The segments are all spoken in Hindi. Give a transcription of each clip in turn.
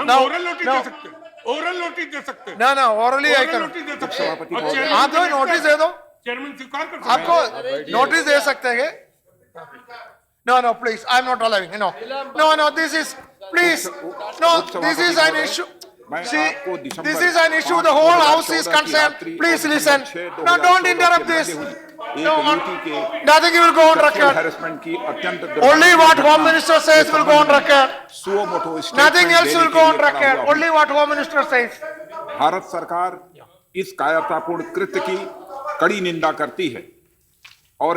हम Now- ओरल नोटिस now- दे सकते हैं, ओरल नोटिस दे सकते हैं, ना ना orally I oral can, notice दे सकते हैं। सभापति और महोदय। चेयरमैन आप दो को नोटिस दे दो, चेयरमैन स्वीकार कर सकते हैं। आपको नोटिस दे सकते हैं। No, no, please, I'm not allowing, no, this is, please, no, this is an issue. See, this is an issue, the whole house is concerned, please listen. No, don't interrupt this. No, nothing will go on record. Harassment की अत्यंत Only what Home Minister says will go on record. Suo motu Nothing else will go on खड़ा record, हुआ हूं। only what Home Minister says. Bharat सरकार इस कायरतापूर्ण कृत्य की कड़ी निंदा करती है और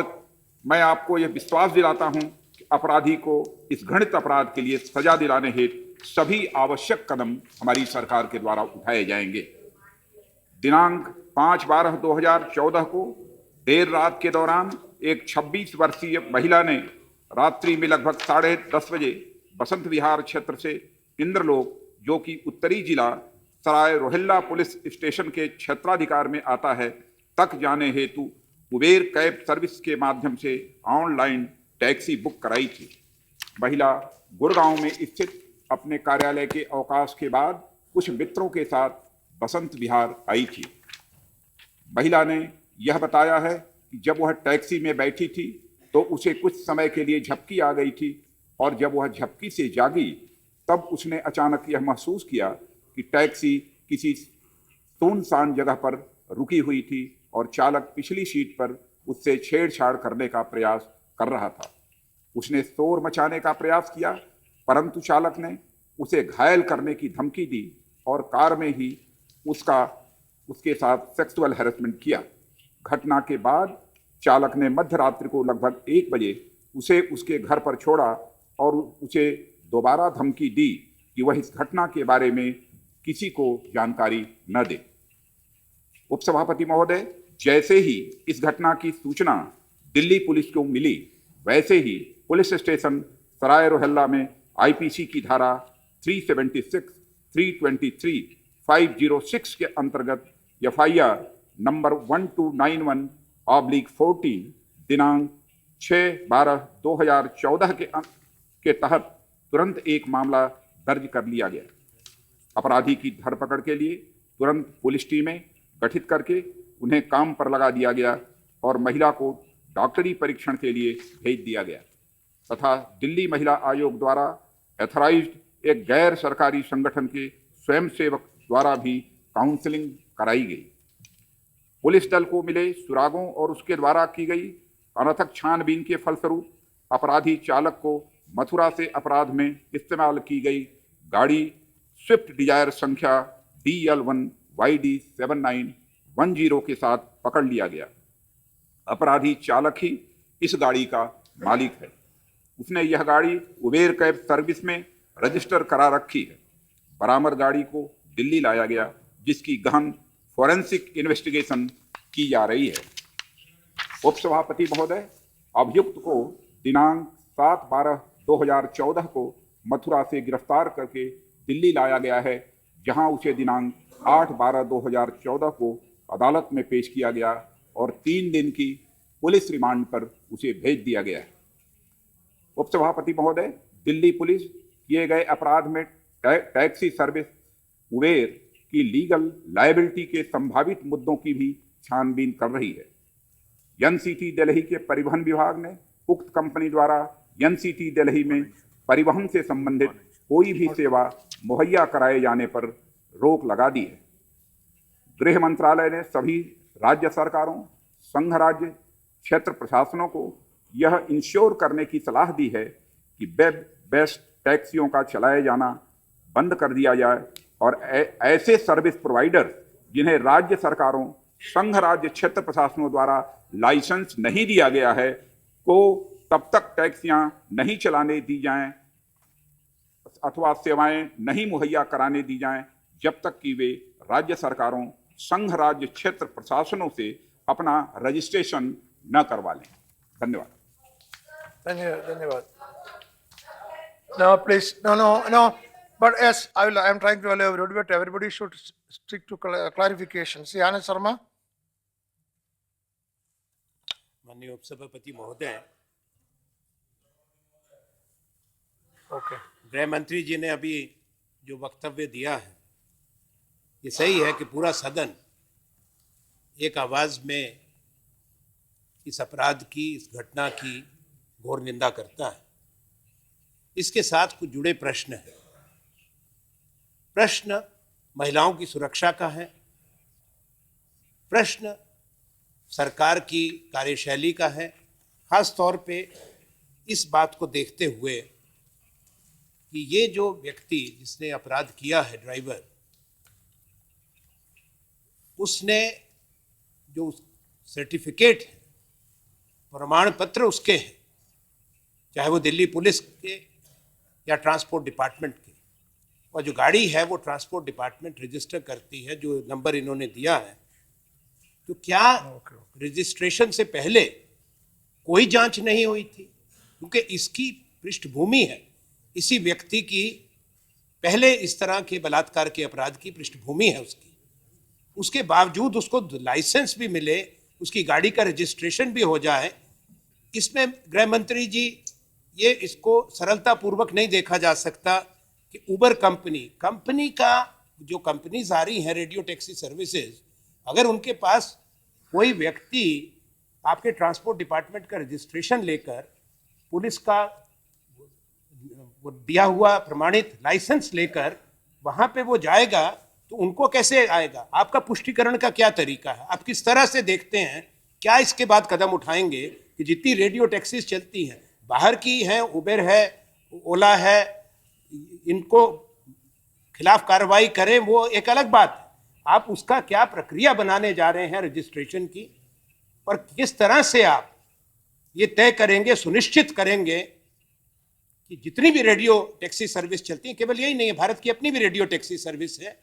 मैं आपको यह विश्वास दिलाता हूं कि अपराधी को इस घृणित अपराध के लिए सजा दिलाने हेतु सभी आवश्यक कदम हमारी सरकार के द्वारा उठाए जाएंगे। दिनांक 5/12/2014 को देर रात के दौरान एक 26 वर्षीय महिला ने रात्रि में लगभग 10:30 बजे बसंत विहार क्षेत्र से इंद्रलोक, जो कि उत्तरी जिला सराय रोहिल्ला पुलिस स्टेशन के क्षेत्राधिकार में आता है, तक जाने हेतु उबेर कैब सर्विस के माध्यम से ऑनलाइन टैक्सी बुक कराई थी। महिला गुड़गांव में स्थित अपने कार्यालय के अवकाश के बाद कुछ मित्रों के साथ बसंत विहार आई थी। महिला ने यह बताया है कि जब वह टैक्सी में बैठी थी तो उसे कुछ समय के लिए झपकी आ गई थी और जब वह झपकी से जागी तब उसने अचानक यह महसूस किया कि टैक्सी किसी सुनसान जगह पर रुकी हुई थी और चालक पिछली सीट पर उससे छेड़छाड़ करने का प्रयास कर रहा था। उसने शोर मचाने का प्रयास किया, परंतु चालक ने उसे घायल करने की धमकी दी और कार में ही उसके साथ सेक्सुअल हैरेसमेंट किया। घटना के बाद चालक ने मध्य रात्रि को लगभग 1 बजे उसे उसके घर पर छोड़ा और उसे दोबारा धमकी दी कि वह इस घटना के बारे में किसी को जानकारी न दे। उपसभापति महोदय, जैसे ही इस घटना की सूचना दिल्ली पुलिस को मिली, वैसे ही पुलिस स्टेशन सराय रोहिल्ला में आईपीसी की धारा 376, 323, 506 के अंतर्गत एफआईआर नंबर 1291/14 दिनांक 6/12/2014 के तहत तुरंत एक मामला दर्ज कर लिया गया। अपराधी की धरपकड़ के लिए तुरंत पुलिस टीमें गठित करके उन्हें काम पर लगा दिया गया और महिला को डॉक्टरी परीक्षण के लिए भेज दिया गया तथा दिल्ली महिला आयोग द्वारा एथराइज्ड एक गैर सरकारी संगठन के स्वयंसेवक द्वारा भी काउंसलिंग कराई गई। पुलिस दल को मिले सुरागों और उसके द्वारा की गई अनथक छानबीन के फलस्वरूप अपराधी चालक को मथुरा से अपराध में इस्तेमाल की गई गाड़ी स्विफ्ट डिजायर संख्या DL1YD7910 के साथ पकड़ लिया गया। अपराधी चालक ही इस गाड़ी का मालिक है। उसने यह गाड़ी उबेर कैब सर्विस में रजिस्टर करा रखी है। बरामद गाड़ी को दिल्ली लाया गया, जिसकी गहन फॉरेंसिक इन्वेस्टिगेशन की जा रही है। उपसभापति महोदय, अभियुक्त को दिनांक 7/12/2014 को मथुरा से गिरफ्तार करके दिल्ली लाया गया है, जहां उसे दिनांक 8/12/2014 को अदालत में पेश किया गया और 3 दिन की पुलिस रिमांड पर उसे भेज दिया गया है। उपसभापति महोदय, दिल्ली पुलिस किए गए अपराध में टैक्सी सर्विस उबेर की लीगल लायबिलिटी के संभावित मुद्दों की भी छानबीन कर रही है। एनसीटी दिल्ली के परिवहन विभाग ने उक्त कंपनी द्वारा एनसीटी दिल्ली में परिवहन से संबंधित कोई भी सेवा मुहैया कराए जाने पर रोक लगा दी है। गृह मंत्रालय ने सभी राज्य सरकारों, संघ राज्य क्षेत्र प्रशासनों को यह इंश्योर करने की सलाह दी है कि वेब बेस्ड टैक्सियों का चलाया जाना बंद कर दिया जाए और ऐसे सर्विस प्रोवाइडर जिन्हें राज्य सरकारों, संघ राज्य क्षेत्र प्रशासनों द्वारा लाइसेंस नहीं दिया गया है को तब तक टैक्सियां नहीं चलाने दी जाएं अथवा सेवाएं नहीं मुहैया कराने दी जाएं जब तक कि वे राज्य सरकारों, संघ राज्य क्षेत्र प्रशासनों से अपना रजिस्ट्रेशन न करवा लें। धन्यवाद। धन्यवाद। No, please, no. But yes, I am trying to allow everybody, but everybody should stick to clarification. See, Anand Sharma. माननीय उपसभापति महोदय, Okay. गृह मंत्री जी ने अभी जो वक्तव्य दिया है, ये सही है कि पूरा सदन एक आवाज में इस अपराध की, इस घटना की घोर निंदा करता है। इसके साथ कुछ जुड़े प्रश्न हैं। प्रश्न महिलाओं की सुरक्षा का है, प्रश्न सरकार की कार्यशैली का है, खास तौर पे इस बात को देखते हुए कि ये जो व्यक्ति जिसने अपराध किया है, ड्राइवर, उसने जो सर्टिफिकेट है, प्रमाण पत्र उसके हैं, चाहे वो दिल्ली पुलिस के या ट्रांसपोर्ट डिपार्टमेंट के, और जो गाड़ी है वो ट्रांसपोर्ट डिपार्टमेंट रजिस्टर करती है, जो नंबर इन्होंने दिया है। तो क्या रजिस्ट्रेशन से पहले कोई जांच नहीं हुई थी? क्योंकि इसकी पृष्ठभूमि है, इसी व्यक्ति की पहले इस तरह के बलात्कार के अपराध की पृष्ठभूमि है उसकी। उसके बावजूद उसको लाइसेंस भी मिले, उसकी गाड़ी का रजिस्ट्रेशन भी हो जाए, इसमें गृह मंत्री जी ये इसको सरलता पूर्वक नहीं देखा जा सकता कि उबर कंपनी का जो कंपनीज आ रही हैं रेडियो टैक्सी सर्विसेज, अगर उनके पास कोई व्यक्ति आपके ट्रांसपोर्ट डिपार्टमेंट का रजिस्ट्रेशन लेकर, पुलिस का वो दिया हुआ प्रमाणित लाइसेंस लेकर वहां पे वो जाएगा, तो उनको कैसे आएगा? आपका पुष्टिकरण का क्या तरीका है? आप किस तरह से देखते हैं? क्या इसके बाद कदम उठाएंगे कि जितनी रेडियो टैक्सीज चलती हैं, बाहर की हैं, उबेर है, ओला है, इनको खिलाफ कार्रवाई करें, वो एक अलग बात है। आप उसका क्या प्रक्रिया बनाने जा रहे हैं रजिस्ट्रेशन की, और किस तरह से आप ये तय करेंगे, सुनिश्चित करेंगे कि जितनी भी रेडियो टैक्सी सर्विस चलती है, केवल यही नहीं है, भारत की अपनी भी रेडियो टैक्सी सर्विस है,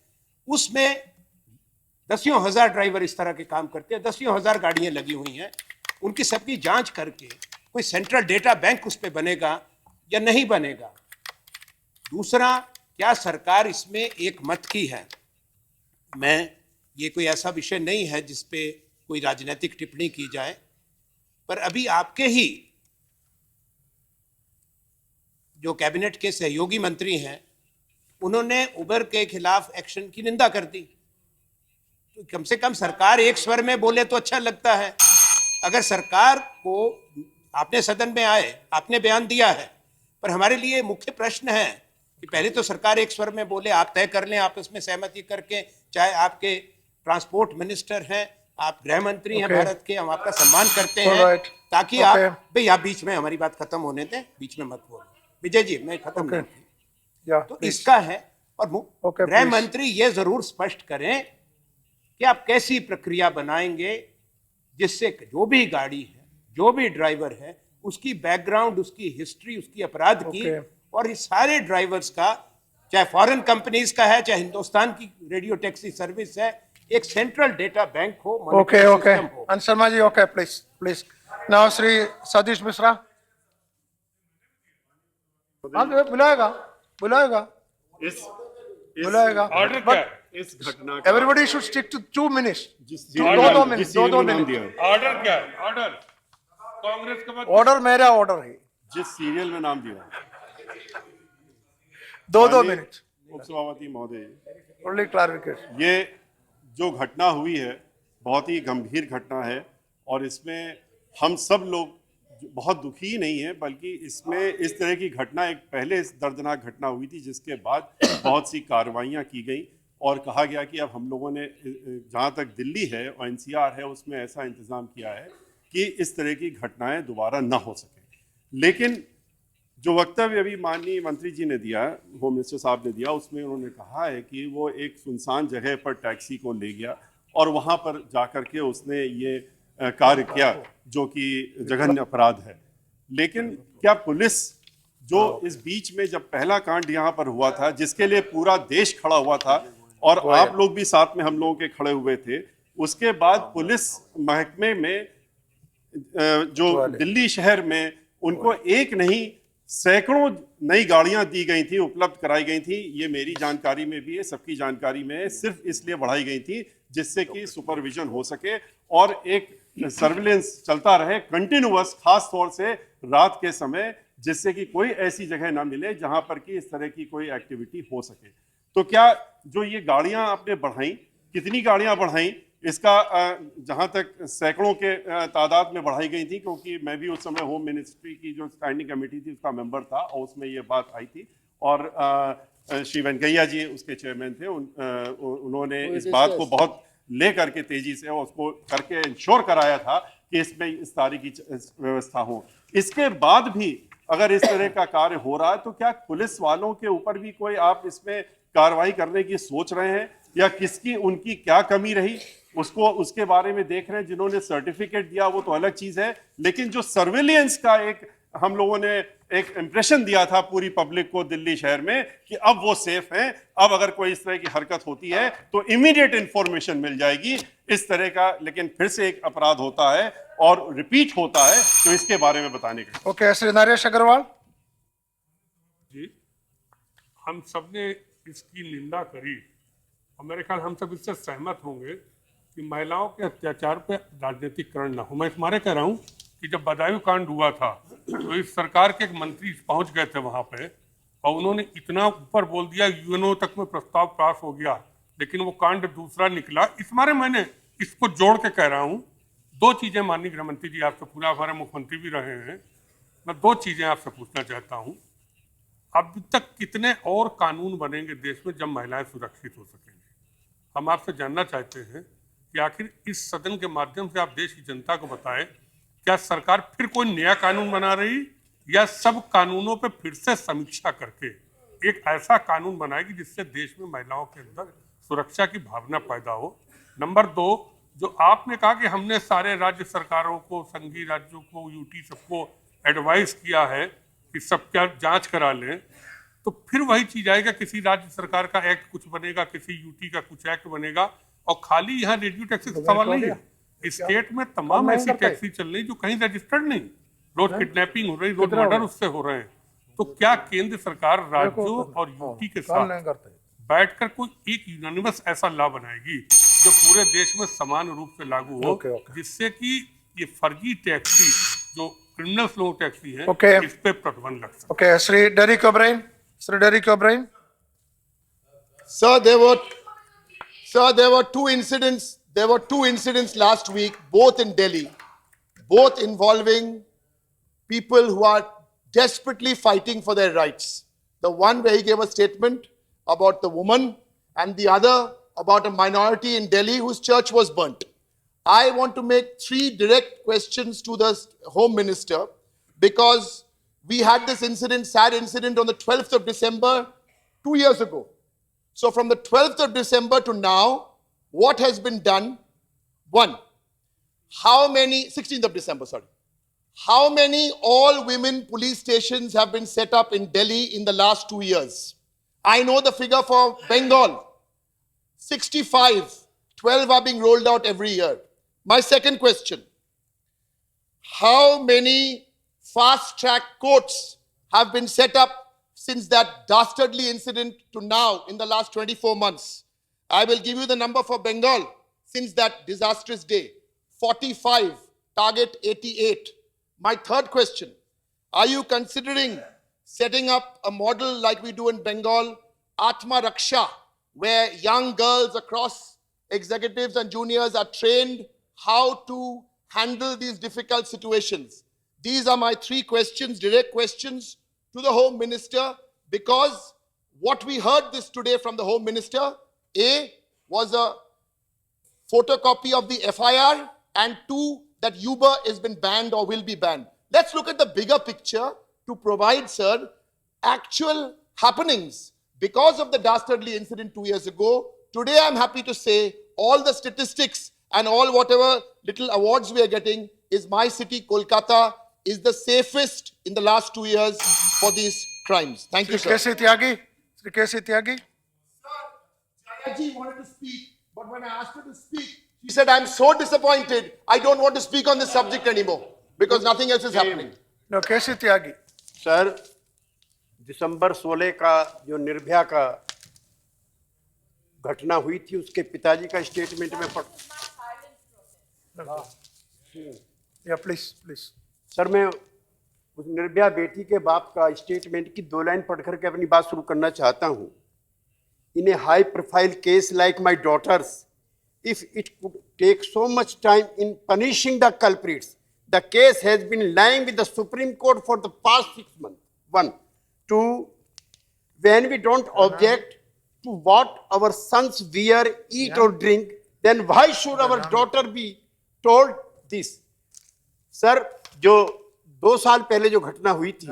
उसमें दसियों हजार ड्राइवर इस तरह के काम करते हैं, दसियों हजार गाड़ियां लगी हुई हैं, उनकी सबकी जांच करके कोई सेंट्रल डेटा बैंक उस पर बनेगा या नहीं बनेगा? दूसरा, क्या सरकार इसमें एक मत की है? ये कोई ऐसा विषय नहीं है जिस पे कोई राजनीतिक टिप्पणी की जाए, पर अभी आपके ही जो कैबिनेट के सहयोगी मंत्री हैं, उन्होंने उबर के खिलाफ एक्शन की निंदा कर दी। तो कम से कम सरकार एक स्वर में बोले तो अच्छा लगता है। अगर सरकार को, आपने सदन में आए, आपने बयान दिया है, पर हमारे लिए मुख्य प्रश्न है कि पहले तो सरकार एक स्वर में बोले, आप तय कर लें आपस में सहमति करके, चाहे आपके ट्रांसपोर्ट मिनिस्टर हैं, आप गृह मंत्री हैं भारत के, हम आपका सम्मान करते हैं, ताकि आप भाई आप बीच में हमारी बात खत्म होने दें, बीच में मत बोलो। विजय जी, मैं खत्म नहीं की। तो इसका है, और गृह मंत्री ये जरूर स्पष्ट करें कि आप कैसी प्रक्रिया बनाएंगे जिससे जो भी गाड़ी है, जो भी ड्राइवर है, उसकी बैकग्राउंड, उसकी हिस्ट्री, उसकी अपराध की, और इस सारे ड्राइवर्स का, चाहे फॉरेन कंपनीज का है, चाहे हिंदुस्तान की रेडियो टैक्सी सर्विस है, एक सेंट्रल डेटा बैंक हो। Okay Sharma ji, okay, please now Shri Satish Mishra. बुलाएगा ऑर्डर क्या? इस घटना everybody should stick to 2 minutes. दो मिनट ऑर्डर क्या? ऑर्डर कांग्रेस का मत, ऑर्डर मेरा ऑर्डर है, जिस सीरियल में नाम दिया, 2 मिनट। उपसभापति महोदय, ओनली क्लैरिफिकेशन। ये जो घटना हुई है बहुत ही गंभीर घटना है, और इसमें हम सब लोग बहुत दुखी नहीं है, बल्कि इसमें इस तरह की घटना एक पहले दर्दनाक घटना हुई थी, जिसके बाद बहुत सी कार्रवाइयाँ की गई और कहा गया कि अब हम लोगों ने, जहाँ तक दिल्ली है और एनसीआर है, उसमें ऐसा इंतज़ाम किया है कि इस तरह की घटनाएं दोबारा ना हो सके। लेकिन जो वक्तव्य अभी माननीय मंत्री जी ने दिया, होम मिनिस्टर साहब ने दिया, उसमें उन्होंने कहा है कि वो एक सुनसान जगह पर टैक्सी को ले गया और वहाँ पर जाकर के उसने ये कार्य किया, जो कि जघन्य अपराध है। लेकिन क्या पुलिस, जो इस बीच में जब पहला कांड यहाँ पर हुआ था, जिसके लिए पूरा देश खड़ा हुआ था और आप लोग भी साथ में हम लोगों के खड़े हुए थे, उसके बाद पुलिस महकमे में, जो दिल्ली शहर में, उनको एक नहीं सैकड़ों नई गाड़ियां दी गई थी, उपलब्ध कराई गई थी। ये मेरी जानकारी में भी है, सबकी जानकारी में है। सिर्फ इसलिए बढ़ाई गई थी जिससे कि सुपरविजन हो सके और एक सर्विलेंस चलता रहे कंटिन्यूअस, खास तौर से रात के समय, जिससे कि कोई ऐसी जगह ना मिले जहां पर कि इस तरह की कोई एक्टिविटी हो सके। तो क्या जो ये गाड़ियां आपने बढ़ाई, कितनी गाड़ियां बढ़ाई, इसका जहां तक सैकड़ों के तादाद में बढ़ाई गई थी, क्योंकि मैं भी उस समय होम मिनिस्ट्री की जो स्टैंडिंग कमेटी थी उसका मेंबर था और उसमें ये बात आई थी, और श्री वेंकैया जी उसके चेयरमैन थे, उन्होंने इस बात को बहुत ले करके तेजी से उसको करके इंश्योर कराया था कि इसमें इस तरह की व्यवस्था हो। इसके बाद भी अगर इस तरह का कार्य हो रहा है तो क्या पुलिस वालों के ऊपर भी कोई आप इसमें कार्रवाई करने की सोच रहे हैं, या किसकी उनकी क्या कमी रही उसको उसके बारे में देख रहे हैं? जिन्होंने सर्टिफिकेट दिया वो तो अलग चीज है, लेकिन जो सर्विलियंस का एक हम लोगों ने एक इंप्रेशन दिया था पूरी पब्लिक को दिल्ली शहर में कि अब वो सेफ हैं, अब अगर कोई इस तरह की हरकत होती है तो इमीडिएट इंफॉर्मेशन मिल जाएगी इस तरह का, लेकिन फिर से एक अपराध होता है और रिपीट होता है, तो इसके बारे में बताने का। ओके, श्री नरेश अग्रवाल जी, हम सबने इसकी निंदा करी और मेरे ख्याल हम सब इससे सहमत होंगे कि महिलाओं के अत्याचार पे राजनीतिकरण ना हो। मैं इस मारे कह रहा हूँ कि जब बदायूं कांड हुआ था तो इस सरकार के एक मंत्री पहुंच गए थे वहां पे और उन्होंने इतना ऊपर बोल दिया, यूएनओ तक में प्रस्ताव पास हो गया, लेकिन वो कांड दूसरा निकला। इस मारे मैंने इसको जोड़ के कह रहा हूँ, दो चीजें माननीय गृह मंत्री जी आपसे पूरा, हमारे मुख्यमंत्री भी रहे हैं, मैं दो चीजें आपसे पूछना चाहता हूँ। अब तक कितने और कानून बनेंगे देश में जब महिलाएं सुरक्षित हो सकेंगी? हम आपसे जानना चाहते हैं कि आखिर इस सदन के माध्यम से आप देश की जनता को बताएं, क्या सरकार फिर कोई नया कानून बना रही या सब कानूनों पे फिर से समीक्षा करके एक ऐसा कानून बनाएगी जिससे देश में महिलाओं के अंदर सुरक्षा की भावना पैदा हो? नंबर दो, जो आपने कहा कि हमने सारे राज्य सरकारों को, संघीय राज्यों को, यूटी सबको एडवाइस किया है कि सब क्या जांच करा लें, तो फिर वही चीज आएगा, किसी राज्य सरकार का एक्ट कुछ बनेगा, किसी यूटी का कुछ एक्ट बनेगा, और खाली यहाँ रेडियो टैक्सी का सवाल नहीं है, स्टेट में तमाम ऐसी टैक्सी चल रही जो कहीं रजिस्टर्ड नहीं, रोज किडनैपिंग हो रही, रोज मर्डर उससे हो रहे हैं। तो क्या केंद्र सरकार राज्यों और यूटी के साथ बैठकर कोई एक यूनानिमस ऐसा लॉ बनाएगी जो पूरे देश में समान रूप से लागू हो, जिससे कि ये फर्जी टैक्सी जो क्रिमिनल स्लो टैक्सी है इस पे प्रतिबंध लग सके? Okay, Shri Derek O'Brien, Shri Derek O'Brien. Sir, there were two incidents. There were two incidents last week, both in Delhi, both involving people who are desperately fighting for their rights. The one where he gave a statement about the woman, and the other about a minority in Delhi whose church was burnt. I want to make three direct questions to the Home Minister, because we had this incident, sad incident, on the 12th of December 2 years ago. So from the 12th of December to now, what has been done? One, 16th of December, sorry. How many all-women police stations have been set up in Delhi in the last 2 years? I know the figure for Bengal, 65, 12 are being rolled out every year. My second question, how many fast-track courts have been set up since that dastardly incident to now in the last 24 months? I will give you the number for Bengal since that disastrous day. 45, target 88. My third question, are you considering setting up a model like we do in Bengal, Atma Raksha, where young girls across executives and juniors are trained how to handle these difficult situations? These are my three questions, direct questions to the Home Minister, because what we heard this today from the Home Minister, A, was a photocopy of the FIR, and 2, that Uber has been banned or will be banned. Let's look at the bigger picture to provide, sir, actual happenings. Because of the dastardly incident 2 years ago, today I'm happy to say all the statistics and all whatever little awards we are getting is my city, Kolkata, is the safest in the last 2 years for these crimes. Thank you, sir. K.C. Tyagi, Sri K.C. Tyagi. Jayaji wanted to speak, but when I asked her to speak, she said, I'm so disappointed, I don't want to speak on this subject anymore because nothing else is happening. No, K.C. Tyagi. Sir, दिसंबर 16 का जो निर्भया का घटना हुई थी उसके पिताजी का स्टेटमेंट में Yeah, please, please. सर, मैं उस निर्भया बेटी के बाप का स्टेटमेंट की 2 लाइन पढ़ करके अपनी बात शुरू करना चाहता हूं। in a high profile case like my daughter's, if it could take so much time in punishing the culprits, the case has been lying with the Supreme Court for the past 6 months. 1. 2. When we don't object to what our sons wear, eat or drink, then why should our daughter be told this? Sir, जो 2 साल पहले जो घटना हुई थी,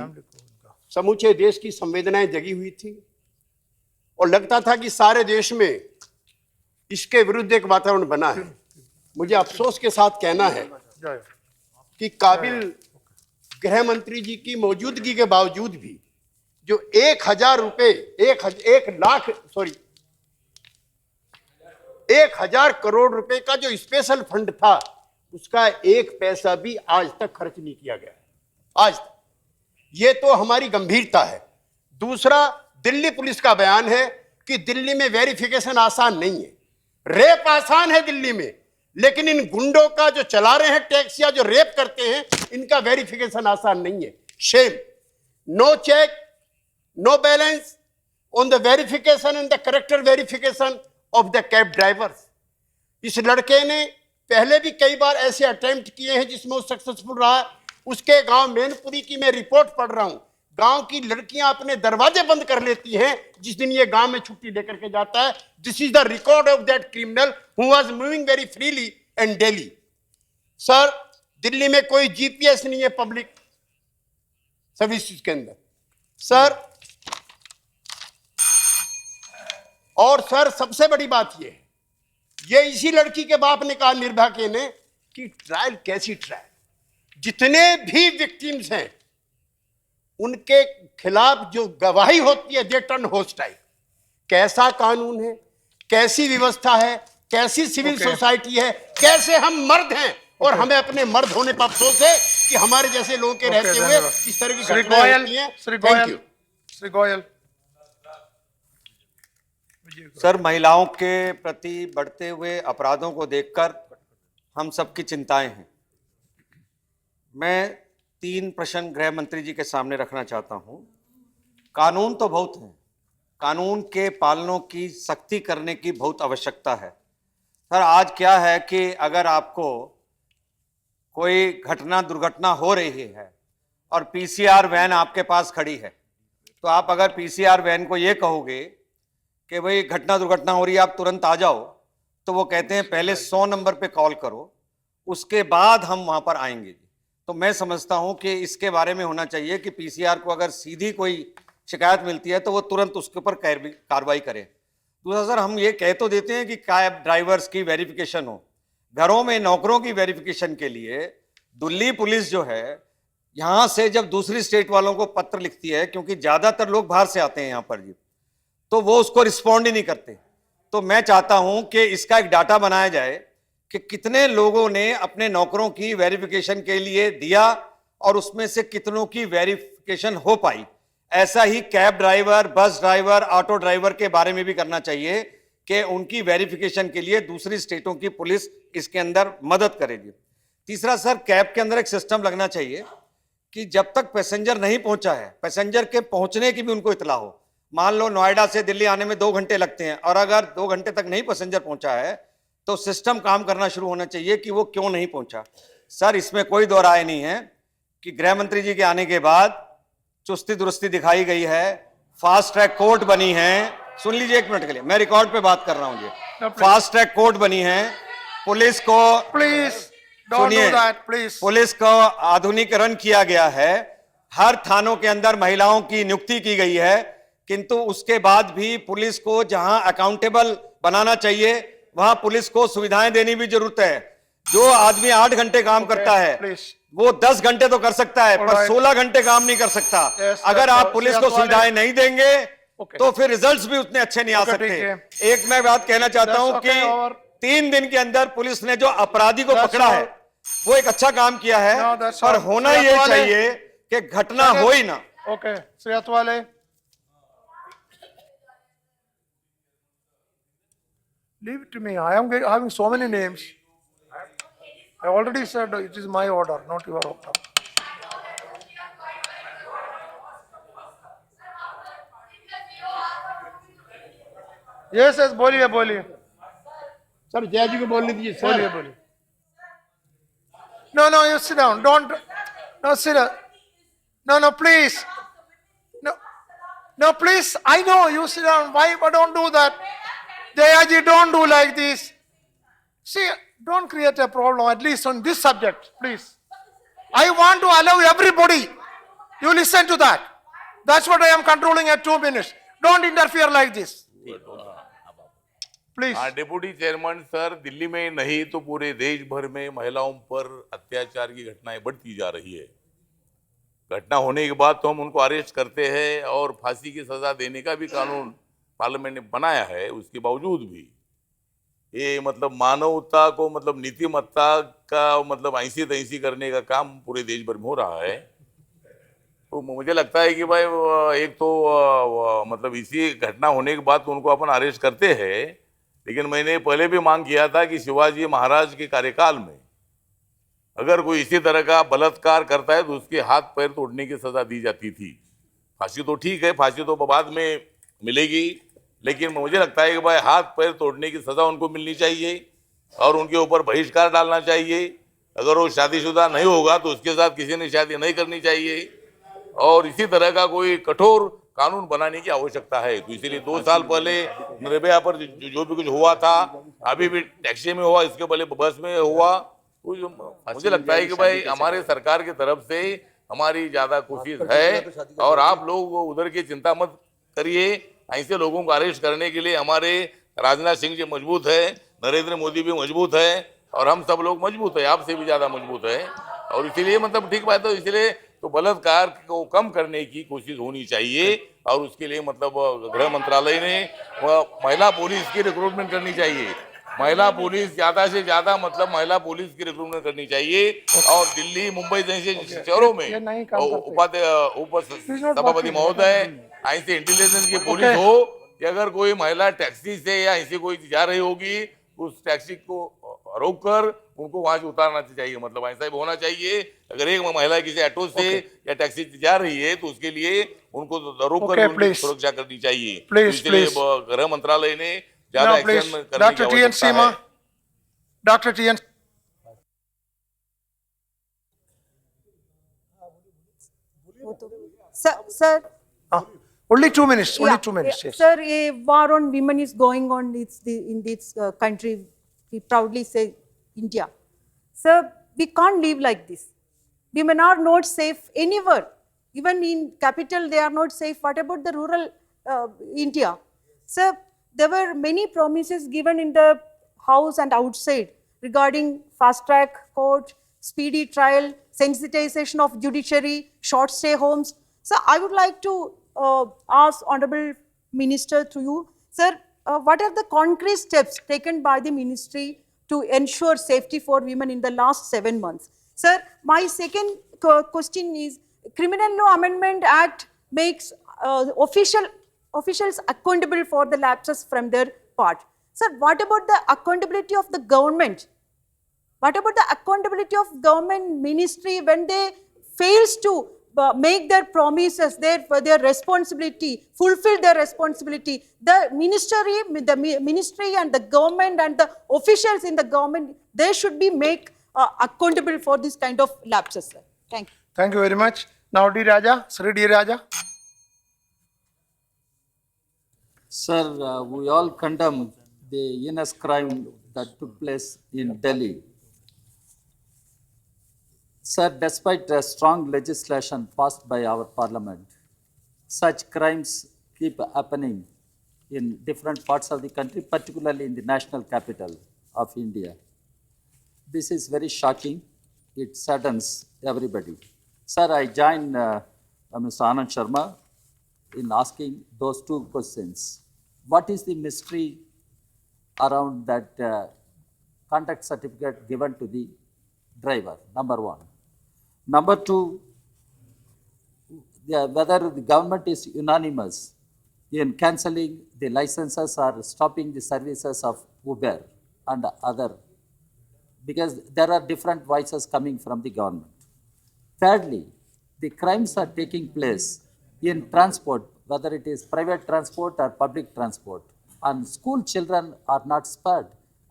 समूचे देश की संवेदनाएं जगी हुई थी और लगता था कि सारे देश में इसके विरुद्ध एक वातावरण बना है। मुझे अफसोस के साथ कहना है कि काबिल गृह मंत्री जी की मौजूदगी के बावजूद भी जो 1,000 रुपए 1,000 करोड़ रुपए का जो स्पेशल फंड था, उसका 1 पैसा भी आज तक खर्च नहीं किया गया, आज तक। ये तो हमारी गंभीरता है। दूसरा, दिल्ली पुलिस का बयान है कि दिल्ली में वेरिफिकेशन आसान नहीं है। रेप आसान है दिल्ली में, लेकिन इन गुंडों का जो चला रहे हैं टैक्स या जो रेप करते हैं, इनका वेरिफिकेशन आसान नहीं है। Shame, no check, no balance on the verification and the character verification of the cab drivers. इस लड़के ने पहले भी कई बार ऐसे अटेम्प्ट किए हैं जिसमें वो सक्सेसफुल रहा है। उसके गांव मैनपुरी की मैं रिपोर्ट पढ़ रहा हूं, गांव की लड़कियां अपने दरवाजे बंद कर लेती हैं जिस दिन ये गांव में छुट्टी लेकर के जाता है। This is the record of that criminal who was moving very freely in Delhi. Sir, Delhi में कोई जीपीएस नहीं है पब्लिक सर्विसेज के अंदर सर। और सर, सबसे बड़ी बात ये इसी लड़की के बाप ने कहा, निर्भया के ने, कि ट्रायल कैसी ट्रायल, जितने भी विक्टिम्स हैं उनके खिलाफ जो गवाही होती है दे टर्न होस्टाइल। कैसा कानून है, कैसी व्यवस्था है, कैसी सिविल सोसाइटी है, कैसे हम मर्द हैं और हमें अपने मर्द होने पर अफसोस है कि हमारे जैसे लोगों के रहते हुए इस तरह की घटनाएं होती हैं। श्री गोयल। सर, महिलाओं के प्रति बढ़ते हुए अपराधों को देखकर हम सबकी चिंताएं हैं। मैं 3 प्रश्न गृह मंत्री जी के सामने रखना चाहता हूं। कानून तो बहुत हैं, कानून के पालनों की सख्ती करने की बहुत आवश्यकता है। सर, आज क्या है कि अगर आपको कोई दुर्घटना हो रही है और पीसीआर वैन आपके पास खड़ी है, तो आप अगर पीसीआर वैन को ये कहोगे कि भाई दुर्घटना हो रही है, आप तुरंत आ जाओ, तो वो कहते हैं पहले 100 नंबर पे कॉल करो, उसके बाद हम वहां पर आएंगे। तो मैं समझता हूं कि इसके बारे में होना चाहिए कि पीसीआर को अगर सीधी कोई शिकायत मिलती है तो वो तुरंत उसके ऊपर कार्रवाई करे। दूसरा सर, हम ये कह तो देते हैं कि कैब ड्राइवर्स की वेरिफिकेशन हो, घरों में नौकरों की वेरिफिकेशन के लिए दिल्ली पुलिस जो है यहाँ से जब दूसरी स्टेट वालों को पत्र लिखती है, क्योंकि ज्यादातर लोग बाहर से आते हैं यहाँ पर जी, तो वो उसको रिस्पॉन्ड ही नहीं करते। तो मैं चाहता हूं कि इसका एक डाटा बनाया जाए कि कितने लोगों ने अपने नौकरों की वेरिफिकेशन के लिए दिया और उसमें से कितनों की वेरिफिकेशन हो पाई। ऐसा ही cab driver, bus driver, auto driver के बारे में भी करना चाहिए कि उनकी वेरिफिकेशन के लिए दूसरी स्टेटों की पुलिस इसके अंदर मदद करेगी। तीसरा सर, कैब के अंदर एक सिस्टम लगना चाहिए कि जब तक पैसेंजर नहीं पहुंचा है, पैसेंजर के पहुंचने की भी उनको इतला हो। मान लो नोएडा से दिल्ली आने में 2 घंटे लगते हैं और अगर 2 घंटे तक नहीं पैसेंजर पहुंचा है तो सिस्टम काम करना शुरू होना चाहिए कि वो क्यों नहीं पहुंचा। सर, इसमें कोई दो राय नहीं है कि गृह मंत्री जी के आने के बाद चुस्ती दुरुस्ती दिखाई गई है, फास्ट ट्रैक कोर्ट बनी है। सुन लीजिए 1 मिनट के लिए, मैं रिकॉर्ड पे बात कर रहा हूं जी। फास्ट ट्रैक कोर्ट बनी है, पुलिस को सुनिए, पुलिस को आधुनिकीकरण किया गया है, हर थानों के अंदर महिलाओं की नियुक्ति की गई है, किंतु उसके बाद भी पुलिस को जहां अकाउंटेबल बनाना चाहिए वहां पुलिस को सुविधाएं देनी भी जरूरत है। जो आदमी 8 घंटे काम करता है वो 10 घंटे तो कर सकता है, पर 16 घंटे काम नहीं कर सकता। अगर आप पुलिस को सुविधाएं नहीं देंगे तो फिर रिजल्ट्स भी उतने अच्छे नहीं आ सकते। एक मैं बात कहना चाहता हूं कि 3 दिन के अंदर पुलिस ने जो अपराधी को पकड़ा है वो एक अच्छा काम किया है, पर होना ये चाहिए कि घटना हो ही ना। ओके, श्रेयत वाले। Leave it to me. I am having so many names. I already said it is my order, not your order. Yes, yes, बोलिए बोलिए सर जया जी को बोलने दीजिए बोलिए सर। बोलिए. No, no, you sit down. Don't. No, sit down. No, no, please. No, no, please. I know you sit down. Why don't do that? Jayaji, don't do like this. See, don't create a problem, at least on this subject, please. I want to allow everybody. You listen to that. That's what I am controlling at 2 minutes. Don't interfere like this. Please. हाँ, डिप्टी चेयरमैन सर, दिल्ली में नहीं तो पूरे देश भर में महिलाओं पर अत्याचार की घटनाएं बढ़ती जा रही है। घटना होने के बाद तो हम उनको अरेस्ट करते हैं और फांसी की सजा देने का भी कानून पार्लियामेंट ने बनाया है। उसके बावजूद भी ये मतलब मानवता को मतलब नीतिमत्ता का मतलब ऐसी तैसी करने का काम पूरे देश भर में हो रहा है। तो मुझे लगता है कि भाई एक तो मतलब इसी घटना होने के बाद तो उनको अपन अरेस्ट करते हैं, लेकिन मैंने पहले भी मांग किया था कि शिवाजी महाराज के कार्यकाल में अगर कोई इसी तरह का बलात्कार करता है तो उसके हाथ पैर तोड़ने की सजा दी जाती थी। फांसी तो ठीक है, फांसी तो बाद में मिलेगी, लेकिन मुझे लगता है कि भाई हाथ पैर तोड़ने की सजा उनको मिलनी चाहिए और उनके ऊपर बहिष्कार डालना चाहिए। अगर वो शादीशुदा नहीं होगा तो उसके साथ किसी ने शादी नहीं करनी चाहिए और इसी तरह का कोई कठोर कानून बनाने की आवश्यकता है। तो इसीलिए 2 साल पहले निर्भया पर जो भी कुछ हुआ था, अभी भी टैक्सी में हुआ, इसके पहले बस में हुआ, तो मुझे लगता है कि भाई हमारे सरकार की तरफ से हमारी ज्यादा कोशिश है और आप लोग उधर की चिंता मत करिए। ऐसे लोगों को अरेस्ट करने के लिए हमारे राजनाथ सिंह जी मजबूत है, नरेंद्र मोदी भी मजबूत है और हम सब लोग मजबूत है, आपसे भी ज्यादा मजबूत है। और इसीलिए मतलब ठीक बात है, इसलिए तो बलात्कार को कम करने की कोशिश होनी चाहिए और उसके लिए मतलब गृह मंत्रालय ने महिला पुलिस की रिक्रूटमेंट करनी चाहिए। महिला पुलिस ज्यादा से ज्यादा मतलब महिला पुलिस की रिक्रूटमेंट करनी चाहिए और दिल्ली मुंबई जैसे शहरों में उप सभापति महोदय ऐसे इंटेलिजेंस की पुलिस हो कि अगर कोई महिला टैक्सी से या ऐसी कोई जा रही होगी उस टैक्सी को रोककर उनको वहां से उतारना चाहिए। मतलब ऐसा भी होना चाहिए, अगर एक महिला किसी ऑटो से या टैक्सी से जा रही है तो उसके लिए उनको रोककर उनकी सुरक्षा करनी चाहिए। इसलिए गृह मंत्रालय ने ज्यादा एक्शन करने की आवश्यकता है। Doctor TN. Sir, Only 2 minutes. Only 2 minutes. Yes. Sir, a war on women is going on in this country. We proudly say India. Sir, we can't live like this. Women are not safe anywhere. Even in capital, they are not safe. What about the rural India? Sir, there were many promises given in the house and outside regarding fast track court, speedy trial, sensitization of judiciary, short stay homes. So I would like to ask Honorable Minister through you, sir, what are the concrete steps taken by the ministry to ensure safety for women in the last 7 months? Sir, my second question is, Criminal Law Amendment Act makes officials accountable for the lapses from their part. Sir, what about the accountability of the government? What about the accountability of government ministry when they fails to make their promises, their responsibility, fulfill their responsibility? The ministry and the government and the officials in the government, they should be made accountable for this kind of lapses, sir. Thank you. Thank you very much. Now, D. Raja, Sri D. Raja. Sir, we all condemn the heinous crime that took place in Delhi. Sir, despite a strong legislation passed by our parliament, such crimes keep happening in different parts of the country, particularly in the national capital of India. This is very shocking. It saddens everybody. Sir, I join Mr. Anand Sharma in asking those 2 questions. What is the mystery around that conduct certificate given to the driver? Number 1. Number 2, whether the government is unanimous in cancelling the licenses or stopping the services of Uber and other, because there are different voices coming from the government. Thirdly, the crimes are taking place in transport, whether it is private transport or public transport. and school children are not spared,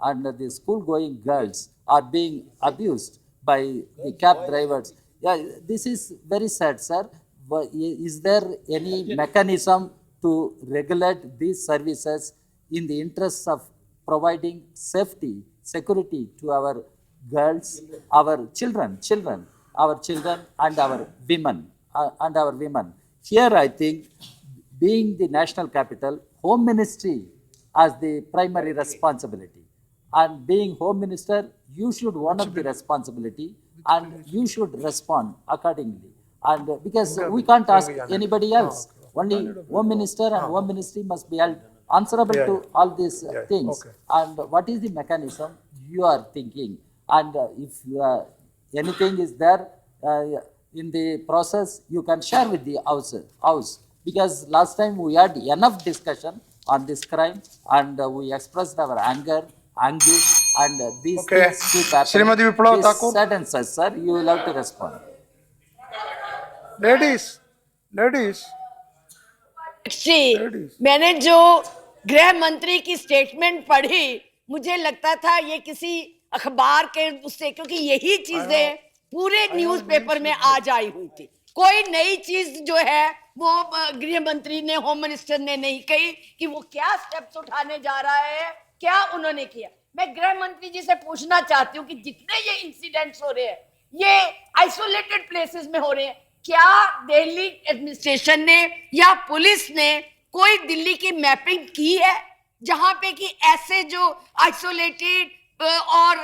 and the school-going girls are being abused by the cab drivers. Yeah, this is very sad, sir. Is there any mechanism to regulate these services in the interests of providing safety, security to our girls, our children and our women. Here I think, being the national capital, Home Ministry has the primary responsibility. And being Home Minister, you should honor the responsibility and you should respond accordingly. And because we can't ask anybody else, only Home Minister and Home Ministry must be held answerable to all these things. And what is the mechanism you are thinking? And if anything is there in the process, you can share with the house. Because last time we had enough discussion on this crime and we expressed our anger, anguish, and these things keep happening. Srimati Viplav This Thakur. saddens us, sir. You will have to respond. Ladies, मैंने जो गृह मंत्री की स्टेटमेंट पढ़ी, मुझे लगता था ये किसी अखबार के उससे, क्योंकि यही चीजें पूरे न्यूज़पेपर में आज आई हुई थी। कोई नई चीज जो है वो गृह मंत्री ने, होम मिनिस्टर ने नहीं कही कि वो क्या स्टेप्स उठाने जा रहा है, क्या उन्होंने किया। मैं गृह मंत्री जी से पूछना चाहती हूँ कि जितने ये इंसिडेंट्स हो रहे हैं, ये आइसोलेटेड प्लेसेस में हो रहे हैं, क्या दिल्ली एडमिनिस्ट्रेशन ने या पुलिस ने कोई दिल्ली की मैपिंग की है जहां पे कि ऐसे जो आइसोलेटेड और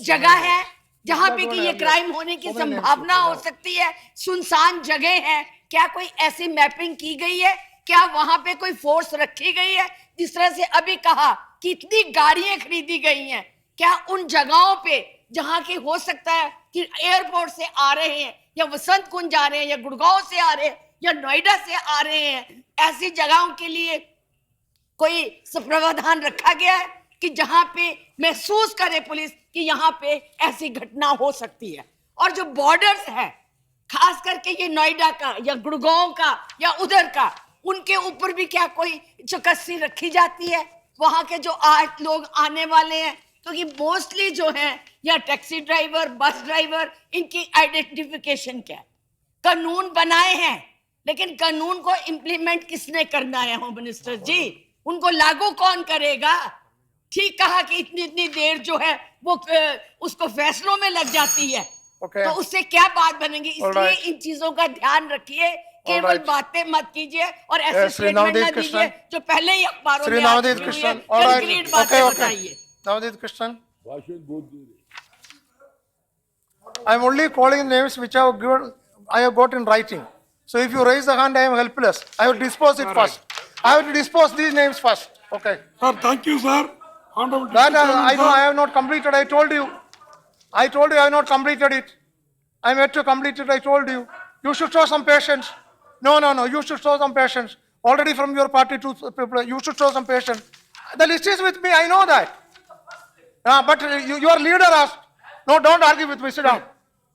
जगह है जहां पे कि ये क्राइम होने की संभावना हो सकती है, सुनसान जगह है, क्या कोई ऐसी मैपिंग की गई है? क्या वहां पे कोई फोर्स रखी गई है? जिस तरह से अभी कहा कि इतनी गाड़ियां खरीदी गई हैं, क्या उन जगहों पे जहां की हो सकता है कि एयरपोर्ट से आ रहे हैं या वसंत कुंज आ रहे हैं या गुड़गांव से आ रहे हैं या नोएडा से आ रहे हैं, ऐसी जगहों के लिए कोई प्रावधान रखा गया है कि जहां पे महसूस करे पुलिस कि यहाँ पे ऐसी घटना हो सकती है? और जो बॉर्डर्स है, खास करके ये नोएडा का या गुड़गांव का या उधर का, उनके ऊपर भी क्या कोई चौकसी रखी जाती है? वहां के जो लोग आने वाले हैं, क्योंकि मोस्टली जो है या टैक्सी ड्राइवर, बस ड्राइवर, इनकी आइडेंटिफिकेशन क्या है? कानून बनाए हैं, लेकिन कानून को इम्प्लीमेंट किसने करना है? होम मिनिस्टर जी, उनको लागू कौन करेगा? ठीक कहा कि इतनी इतनी देर जो है वो उसको फैसलों में लग जाती है, तो उससे क्या बात बनेगी? इसलिए इन चीजों का ध्यान रखिए, केवल बातें मत कीजिए और ऐसे स्टेटमेंट ना दीजिए जो पहले ही अखबारों में आ चुकी है। कंक्रीट बातें बताइए। Navadip Krishnan. I am only calling names which I have got in writing. So if you raise the hand, I am helpless. I will dispose it first. I have to dispose these names first. Okay. Sir, thank you, sir. Honorable That Deputy Chairman, I know sir. I have not completed. I told you I have not completed it. I am yet to complete it. I told you. You should show some patience. No. You should show some patience. Already from your party to people, you should show some patience. The list is with me. I know that. But your leader asked. No, don't argue with me. Sit down.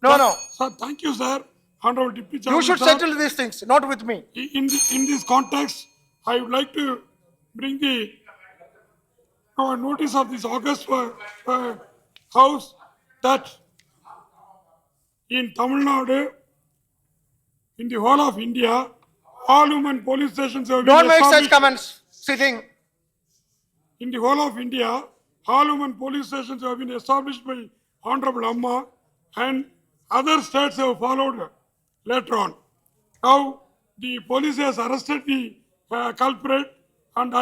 No. Sir, thank you, sir. Honorable Deputy Chairman, You should sir. settle these things, not with me. In this context, I would like to bring the notice of this August House that in Tamil Nadu, in the whole of India, all women police stations have been Don't make such established. comments. Sitting. In the whole of India, all women police stations have been established by Honorable Amma, and other states have followed later on. Now, the police has arrested the culprit, and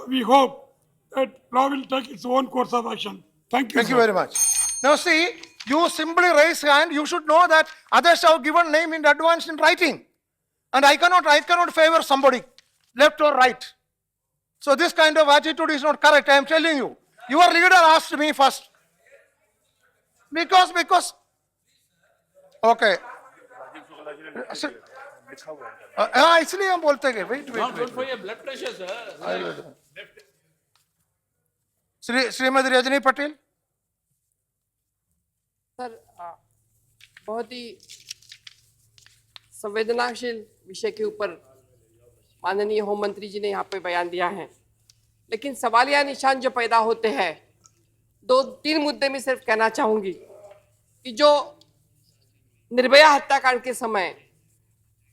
we hope that law will take its own course of action. Thank you, Thank you sir. very much. Now see, you simply raise hand. You should know that others have given name in advance in writing. And I cannot favor somebody, left or right. So this kind of attitude is not correct. I am telling you. Your leader asked me first. Because, okay. इसलिए हम बोलते हैं wait. blood pressure, sir. Shrimati Rajni Patel. Sir, बहुत ही संवेदनशील विषय के ऊपर माननीय होम मंत्री जी ने यहाँ पे बयान दिया है। लेकिन सवालिया निशान जो पैदा होते हैं, 2-3 मुद्दे में सिर्फ कहना चाहूंगी कि जो निर्भया हत्याकांड के समय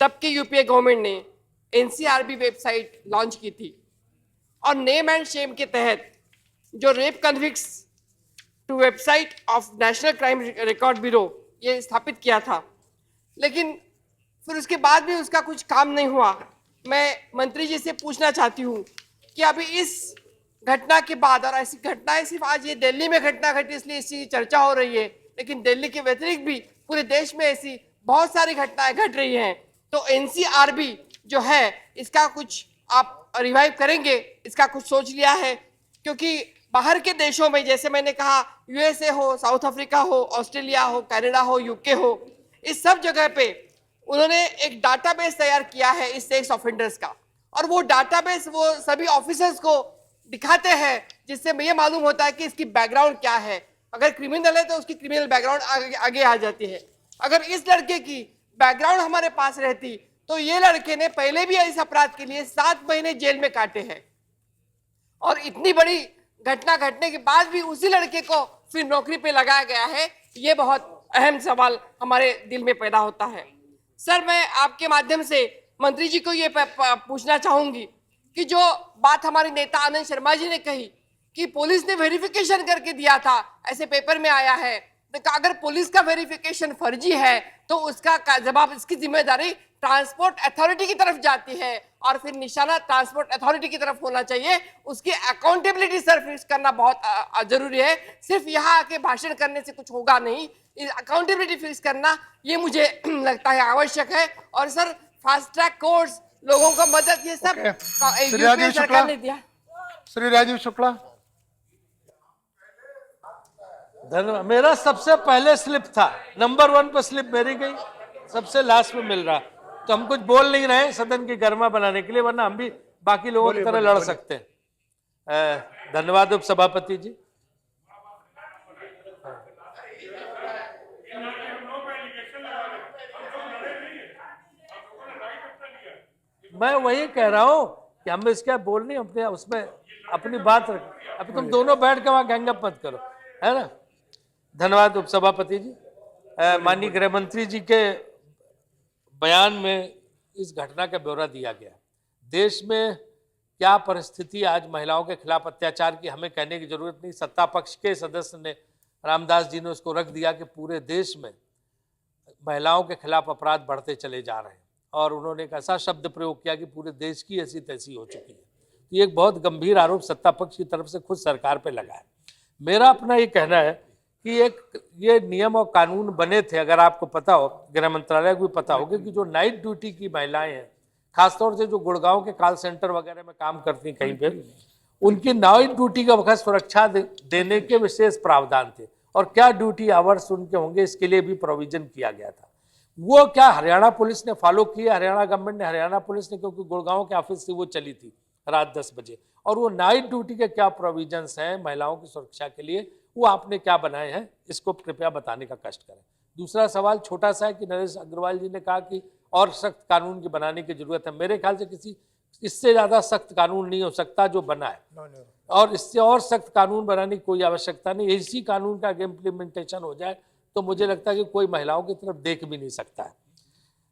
तब की यूपीए गवर्नमेंट ने एनसीआरबी वेबसाइट लॉन्च की थी और नेम एंड शेम के तहत जो rape convicts to website of national crime record bureau ये स्थापित किया था, लेकिन फिर उसके बाद भी उसका कुछ काम नहीं हुआ। मैं मंत्री जी से पूछना चाहती हूँ कि अभी इस घटना के बाद, और ऐसी घटनाएं सिर्फ आज ये दिल्ली में घटना घटी इसलिए इसकी चर्चा हो रही है, लेकिन दिल्ली के व्यतिरिक्त भी पूरे देश में ऐसी बहुत सारी घटनाएं घट रही हैं, तो एनसीआरबी जो है इसका कुछ आप रिवाइव करेंगे, इसका कुछ सोच लिया है? क्योंकि बाहर के देशों में, जैसे मैंने कहा, यूएसए हो, साउथ अफ्रीका हो, ऑस्ट्रेलिया हो, कनाडा हो, यूके हो, इस सब जगह पे उन्होंने एक डाटाबेस तैयार किया है इस सेक्स ऑफेंडर्स का, और वो डाटाबेस वो सभी ऑफिसर्स को दिखाते हैं, जिससे ये मालूम होता है कि इसकी बैकग्राउंड क्या है। अगर क्रिमिनल है तो उसकी क्रिमिनल बैकग्राउंड आगे आ जाती है। अगर इस लड़के की बैकग्राउंड हमारे पास रहती तो ये लड़के ने पहले भी इस अपराध के लिए 7 महीने जेल में काटे हैं, और इतनी बड़ी घटना घटने के बाद भी उसी लड़के को फिर नौकरी पे लगाया गया है। ये बहुत अहम सवाल हमारे दिल में पैदा होता है। सर, मैं आपके माध्यम से मंत्री जी को ये पूछना चाहूंगी कि जो बात हमारे नेता आनंद शर्मा जी ने कही कि पुलिस ने वेरिफिकेशन करके दिया था, ऐसे पेपर में आया है, तो अगर पुलिस का वेरिफिकेशन फर्जी है तो उसका जवाब, इसकी जिम्मेदारी ट्रांसपोर्ट अथॉरिटी की तरफ जाती है, और फिर निशाना ट्रांसपोर्ट अथॉरिटी की तरफ होना चाहिए। उसकी अकाउंटेबिलिटी सर फिक्स करना बहुत जरूरी है। सिर्फ यहाँ आके भाषण करने से कुछ होगा नहीं, अकाउंटेबिलिटी फिक्स करना ये मुझे लगता है आवश्यक है। और सर, फास्ट ट्रैक कोर्स, लोगों को मदद, ये सब यूपीए सरकार ने दिया। श्री राजीव शुक्ला। धन्यवाद। मेरा सबसे पहले स्लिप था, नंबर 1 पर स्लिप मेरी गई, सबसे लास्ट में मिल रहा, तो हम कुछ बोल नहीं रहे सदन की गर्मा बनाने के लिए, वरना हम भी बाकी लोगों की तरह लड़ सकते हैं। धन्यवाद उप सभापति जी। मैं वही कह रहा हूं कि हम इसका बोल नहीं, अपने उसमें अपनी बात रख। अभी तुम दोनों बैठ के वहां गैंगअप मत करो, है ना। धन्यवाद उप सभापति जी। माननीय गृह मंत्री जी के बयान में इस घटना का ब्यौरा दिया गया। देश में क्या परिस्थिति आज महिलाओं के खिलाफ अत्याचार की हमें कहने की जरूरत नहीं। सत्ता पक्ष के सदस्य ने, रामदास जी ने उसको रख दिया कि पूरे देश में महिलाओं के खिलाफ अपराध बढ़ते चले जा रहे हैं, और उन्होंने एक ऐसा शब्द प्रयोग किया कि पूरे देश की ऐसी तैसी हो चुकी है। तो ये एक बहुत गंभीर आरोप सत्ता पक्ष की तरफ से खुद सरकार पे लगा है। मेरा अपना ये कहना है कि ये नियम और कानून बने थे, अगर आपको पता हो, गृह मंत्रालय को भी पता होगा, कि जो नाइट ड्यूटी की महिलाएं हैं, खासतौर से जो गुड़गांव के कॉल सेंटर वगैरह में काम करती हैं कहीं पे, उनकी नाइट ड्यूटी का वक्त सुरक्षा देने के विशेष प्रावधान थे, और क्या ड्यूटी आवर्स उनके होंगे इसके लिए भी प्रोविजन किया गया था। वो क्या हरियाणा पुलिस ने फॉलो किया, हरियाणा गवर्नमेंट ने, हरियाणा पुलिस ने, क्योंकि गुड़गांव के ऑफिस से वो चली थी रात 10 बजे, और वो नाइट ड्यूटी के क्या प्रोविजंस हैं महिलाओं की सुरक्षा के लिए, वो आपने क्या बनाए हैं, इसको कृपया बताने का कष्ट करें। दूसरा सवाल छोटा सा है कि नरेश अग्रवाल जी ने कहा कि और सख्त कानून की बनाने की जरूरत है। मेरे ख्याल से किसी इससे ज्यादा सख्त कानून नहीं हो सकता जो बना है, और इससे और सख्त कानून बनाने की कोई आवश्यकता नहीं। इसी कानून का इम्प्लीमेंटेशन हो जाए तो मुझे लगता है कि कोई महिलाओं की तरफ देख भी नहीं सकता है।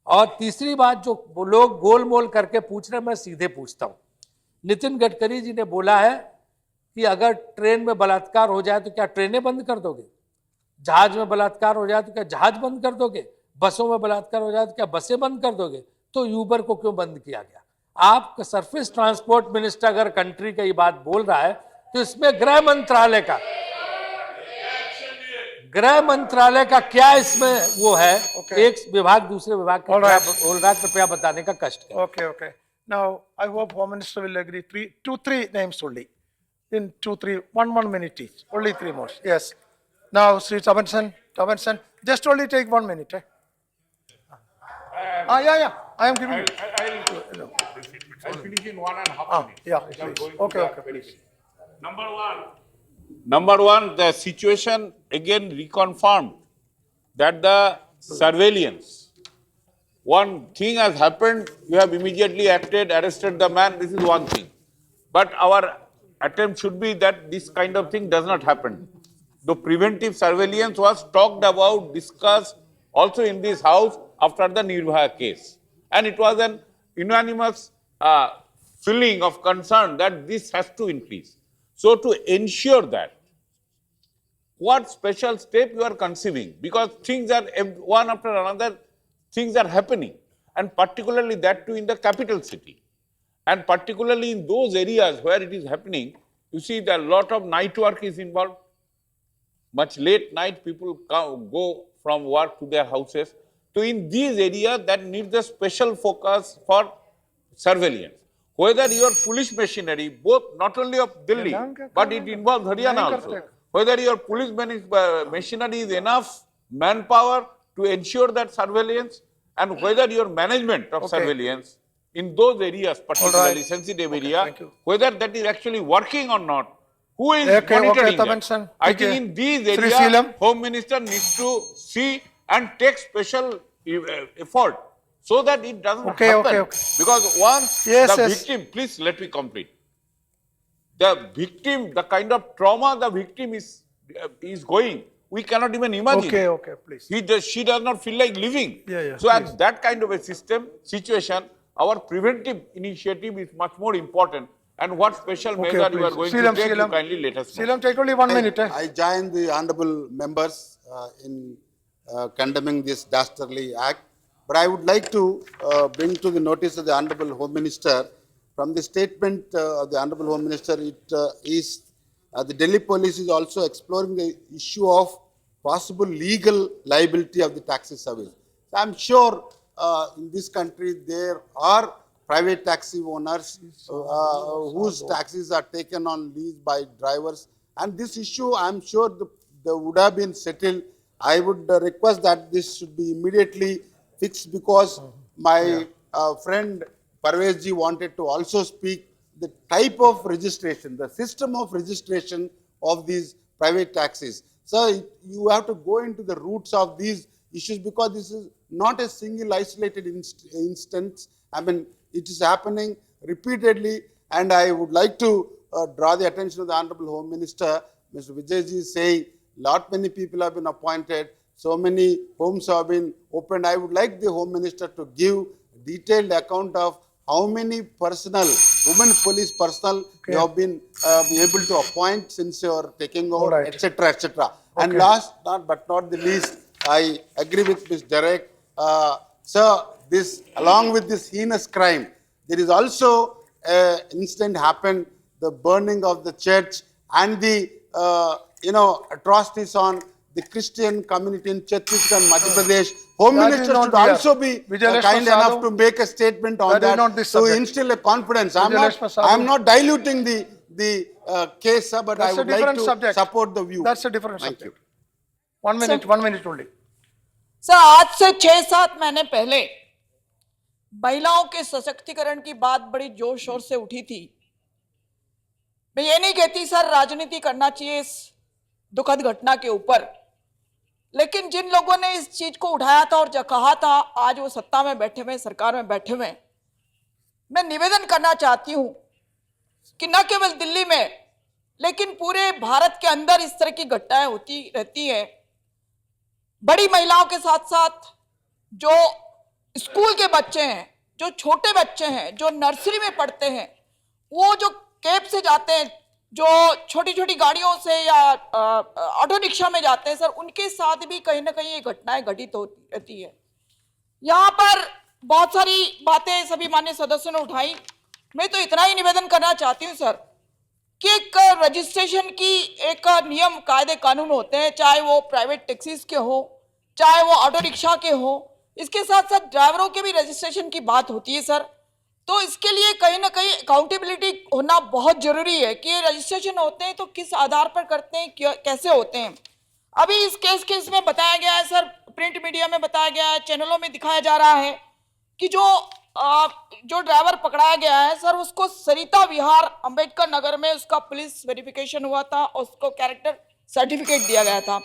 और तीसरी बात, जो लोग गोल मोल करके पूछ रहे हैं, मैं सीधे पूछता हूँ। नितिन गडकरी जी ने बोला है कि अगर ट्रेन में बलात्कार हो जाए तो क्या ट्रेनें बंद कर दोगे, जहाज में बलात्कार हो जाए तो क्या जहाज बंद कर दोगे, बसों में बलात्कार हो जाए तो क्या बसें बंद कर दोगे, तो यूबर को क्यों बंद किया गया? आपका सरफेस ट्रांसपोर्ट मिनिस्टर अगर कंट्री का ये बात बोल रहा है तो इसमें गृह मंत्रालय का क्या इसमें वो है, एक विभाग दूसरे विभाग का क्या बोल रहा है, कृपया बताने का कष्ट करें। Okay. Now, I hope Home Minister will agree. 2-3 names only. In 2-3, 1 minute each. Only 3 more. Yes. Now, Sri Tabansan, just only take 1 minute. Yeah. I am giving you. I'll finish in 1.5 minutes. Yeah, please. Okay, please. Number one, the situation again reconfirmed that the surveillance, one thing has happened, you have immediately acted, arrested the man, this is one thing. But our attempt should be that this kind of thing does not happen. The preventive surveillance was talked about, discussed also in this house after the Nirbhaya case. And it was an unanimous feeling of concern that this has to increase. So to ensure that, what special step you are conceiving? Because things are one after another, things are happening, and particularly that too in the capital city. And particularly in those areas where it is happening, you see that a lot of night work is involved. Much late night people go from work to their houses. So in these areas that needs a special focus for surveillance. Whether your police machinery, both not only of Delhi, but it involves Haryana also. Whether your police machinery is enough manpower to ensure that surveillance, and whether your management of surveillance in those areas, particularly sensitive area, whether that is actually working or not, who is monitoring that? I think in these areas, Home Minister needs to see and take special effort so that it doesn't happen. Because once the victim, please let me complete. The victim, the kind of trauma the victim is going, we cannot even imagine. Please. She does not feel like living. So at that kind of a situation, our preventive initiative is much more important. And what special measure you are going to take, you kindly let us know. Take only 1 minute. I join the honorable members in condemning this dastardly act. But I would like to bring to the notice of the Honorable Home Minister, from the statement of the Honorable Home Minister, the Delhi police is also exploring the issue of possible legal liability of the taxi service. So I'm sure in this country there are private taxi owners whose taxis are taken on lease by drivers. And this issue, I'm sure, they would have been settled. I would request that this should be immediately fixed, because my friend Parvez ji wanted to also speak the type of registration, the system of registration of these private taxis. So you have to go into the roots of these issues, because this is not a single isolated instance. I mean, it is happening repeatedly, and I would like to draw the attention of the Honorable Home Minister. Mr. Vijay ji is saying many people have been appointed, so many homes have been opened. I would like the Home Minister to give detailed account of how many personnel, women police personnel, you have been able to appoint since you are taking over, etc., etc. And last but not the least, I agree with Ms. Derek. Sir, this, along with this heinous crime, there is also an incident happened, the burning of the church and the atrocities on the Christian community in Chhattisgarh and Madhya Pradesh. Home Minister should also be kind enough to make a statement on that to instill a confidence. I'm not diluting the case, sir, but I would like to support the view. That's a different subject. 1 minute, 1 minute only. Sir, आज से 6-7 महीने पहले महिलाओं के सशक्तिकरण की बात बड़ी जोर शोर से उठी थी। मैं ये नहीं कहती सर राजनीति करना चाहिए इस दुखद घटना के ऊपर, लेकिन जिन लोगों ने इस चीज को उठाया था और जो कहा था, आज वो सत्ता में बैठे हुए, सरकार में बैठे हुए, मैं निवेदन करना चाहती हूं कि न केवल दिल्ली में लेकिन पूरे भारत के अंदर इस तरह की घटनाएं होती रहती है। बड़ी महिलाओं के साथ साथ जो स्कूल के बच्चे हैं, जो छोटे बच्चे हैं, जो नर्सरी में पढ़ते हैं, वो जो कैब से जाते हैं, जो छोटी छोटी गाड़ियों से या ऑटो रिक्शा में जाते हैं, सर उनके साथ भी कहीं ना कहीं ये घटनाएं घटित होती रहती है। यहाँ पर बहुत सारी बातें सभी माननीय सदस्यों ने उठाई। मैं तो इतना ही निवेदन करना चाहती हूँ सर कि एक रजिस्ट्रेशन की एक नियम कायदे कानून होते हैं, चाहे वो प्राइवेट टैक्सीज के हो, चाहे वो ऑटो रिक्शा के हो, इसके साथ साथ ड्राइवरों के भी रजिस्ट्रेशन की बात होती है सर। तो इसके लिए कहीं ना कहीं अकाउंटेबिलिटी होना बहुत जरूरी है कि रजिस्ट्रेशन होते हैं तो किस आधार पर करते हैं, कैसे होते हैं। अभी इस केस के इसमें बताया गया है सर, प्रिंट मीडिया में बताया गया है, चैनलों में दिखाया जा रहा है कि जो ड्राइवर पकड़ाया गया है सर, उसको सरिता विहार अंबेडकर नगर में उसका पुलिस वेरिफिकेशन हुआ था और उसको कैरेक्टर सर्टिफिकेट दिया गया था।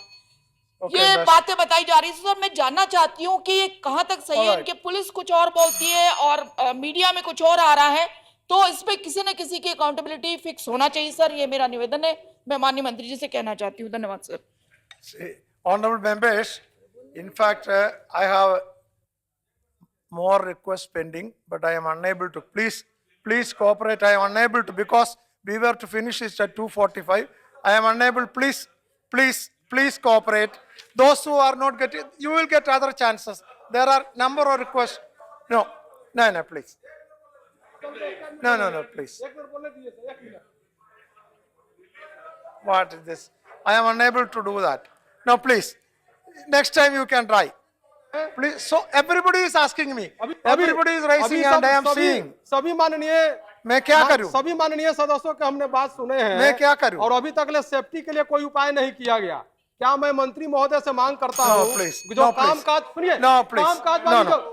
ये बातें बताई जा रही है सर। मैं जानना चाहती हूँ कि ये कहाँ तक सही है। इनके पुलिस कुछ और बोलती है और मीडिया में कुछ और आ रहा है। तो इस पे किसी न किसी की अकाउंटेबिलिटी फिक्स होना चाहिए सर, ये मेरा निवेदन है। मैं माननीय मंत्री जी से कहना चाहती हूँ। धन्यवाद sir. Honorable members, in fact, I have more requests pending, but I am unable to. Please cooperate. I am unable to because we were to finish this at 2:45. I am unable. Please cooperate. Those who are not getting, you will get other chances. There are number of requests. No, please. No, please. What is this? I am unable to do that. No, please. Next time you can try. Please. So everybody is asking me. Everybody is raising hand. I am seeing. सभी माननीय मैं क्या करूं? सभी माननीय सदस्यों के हमने बात सुने हैं। मैं क्या करूं? और अभी तक ले सेफ्टी के लिए कोई उपाय नहीं किया गया। क्या मैं मंत्री महोदय से मांग करता हूं जो कामकाज सुनिए, कामकाज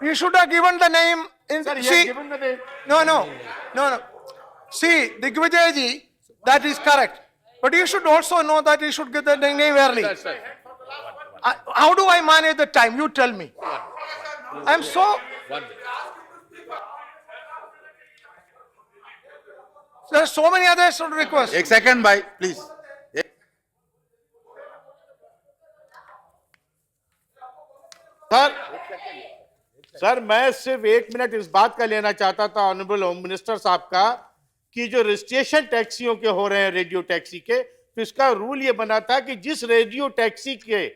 You should have given the name. See, no. See, Digvijay ji, that is correct. But you should also know that you should get the name early. How do I manage the time? You tell me. I'm so. There are so many others to request. एक सेकंड भाई प्लीज। सर मैं सिर्फ 1 मिनट इस बात का लेना चाहता था ऑनरेबल होम मिनिस्टर साहब का कि जो रजिस्ट्रेशन टैक्सियों के हो रहे हैं रेडियो टैक्सी के, तो इसका रूल ये बना था कि जिस रेडियो टैक्सी के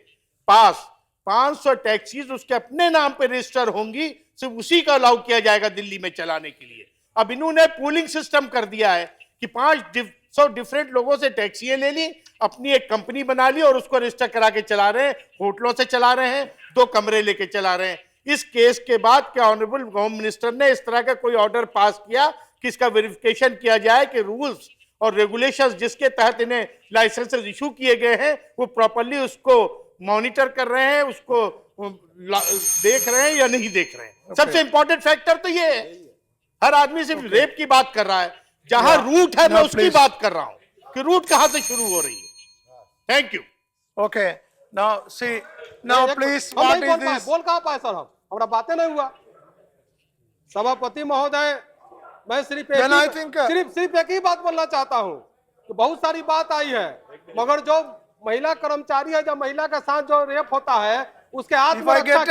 पास 500 टैक्सीज उसके अपने नाम पे रजिस्टर होंगी, सिर्फ उसी का अलाउ किया जाएगा दिल्ली में चलाने के लिए। अब इन्होंने पूलिंग सिस्टम कर दिया है कि 500 डिफरेंट लोगों से टैक्सियां ले ली, अपनी एक कंपनी बना ली और उसको रजिस्टर करा के चला रहे हैं, होटलों से चला रहे हैं, 2 कमरे लेके चला रहे हैं। इस केस के बाद क्या ऑनरेबल होम मिनिस्टर ने इस तरह का कोई ऑर्डर पास किया कि इसका वेरिफिकेशन किया जाए कि रूल्स और रेगुलेशंस जिसके तहत इन्हें लाइसेंसेस इशू किए गए हैं वो प्रॉपर्ली उसको मॉनिटर कर रहे हैं, उसको देख रहे हैं या नहीं देख रहे हैं। सबसे इंपॉर्टेंट फैक्टर तो ये है, हर आदमी सिर्फ रेप की बात कर रहा है, जहां रूट है मैं उसकी बात कर रहा हूं कि रूट कहां से शुरू हो रही है। Thank you. Okay. Now see. Now please. What is this? बोल कहां पाए सर? हम हमारा बातें नहीं हुआ। सभापति महोदय, मैं सिर्फ एक ही बात बोलना चाहता हूं कि बहुत सारी बात आई है, मगर जो महिला कर्मचारी है, जो महिला के साथ जो रेप होता है उसके आत्मरक्षा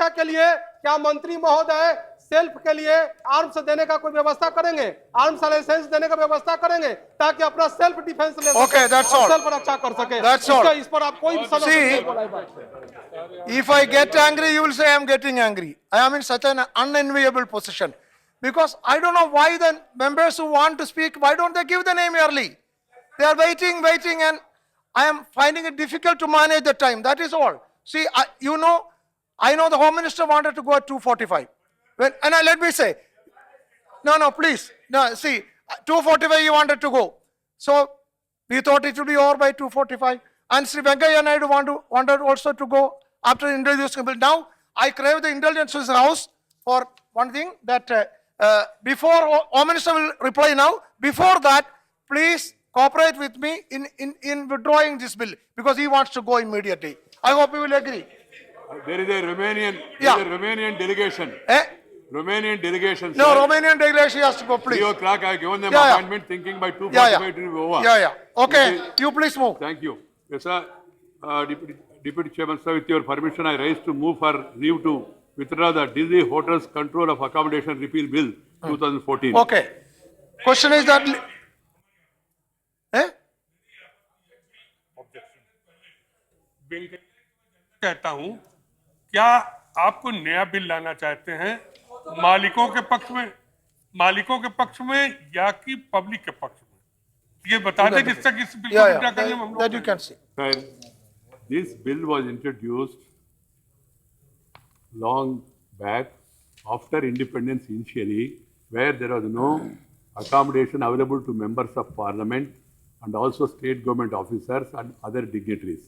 के लिए क्या मंत्री महोदय सेल्फ के लिए आर्म्स देने का कोई व्यवस्था करेंगे, आर्म्स लाइसेंस देने का व्यवस्था करेंगे ताकि अपना सेल्फ डिफेंस ले सके, सेल्फ रक्षा कर सके। इस पर आप कोई If I get angry, you will say I am getting angry. I am in such an unenviable position because I don't know why the members who want to speak, why don't they give the name early? They are waiting, and I am finding it difficult to manage the time. That is all. See, I know the Home Minister wanted to go at 2:45. Let me say, no, please. No, see, 2:45 you wanted to go. So, we thought it would be over by 2:45. And Sri Venkaiah Naidu wanted also to go after introducing the bill. Now, I crave the indulgence of the House for one thing that before, Home Minister will reply now. Before that, please cooperate with me in withdrawing this bill because he wants to go immediately. I hope you will agree. There is a Romanian delegation. Romanian delegation. No, sir. Romanian delegation has to go, please. 3 o'clock, I have given them appointment thinking by 2:45 it will be over. Okay, you please move. Thank you. Yes, sir. Deputy Chairman, sir, with your permission, I rise to move for leave to withdraw the Delhi Hotels Control of Accommodation Repeal Bill 2014. Okay. Question is that... कहता हूं, क्या आपको नया बिल लाना चाहते हैं मालिकों के पक्ष में या कि पब्लिक के पक्ष में? ये बता दें जिससे कि इस बिल को विड्रॉ करने में हम लोग... That you can see. This bill was introduced long back after independence initially, where there was no accommodation available to members of parliament and also state government officers and other dignitaries.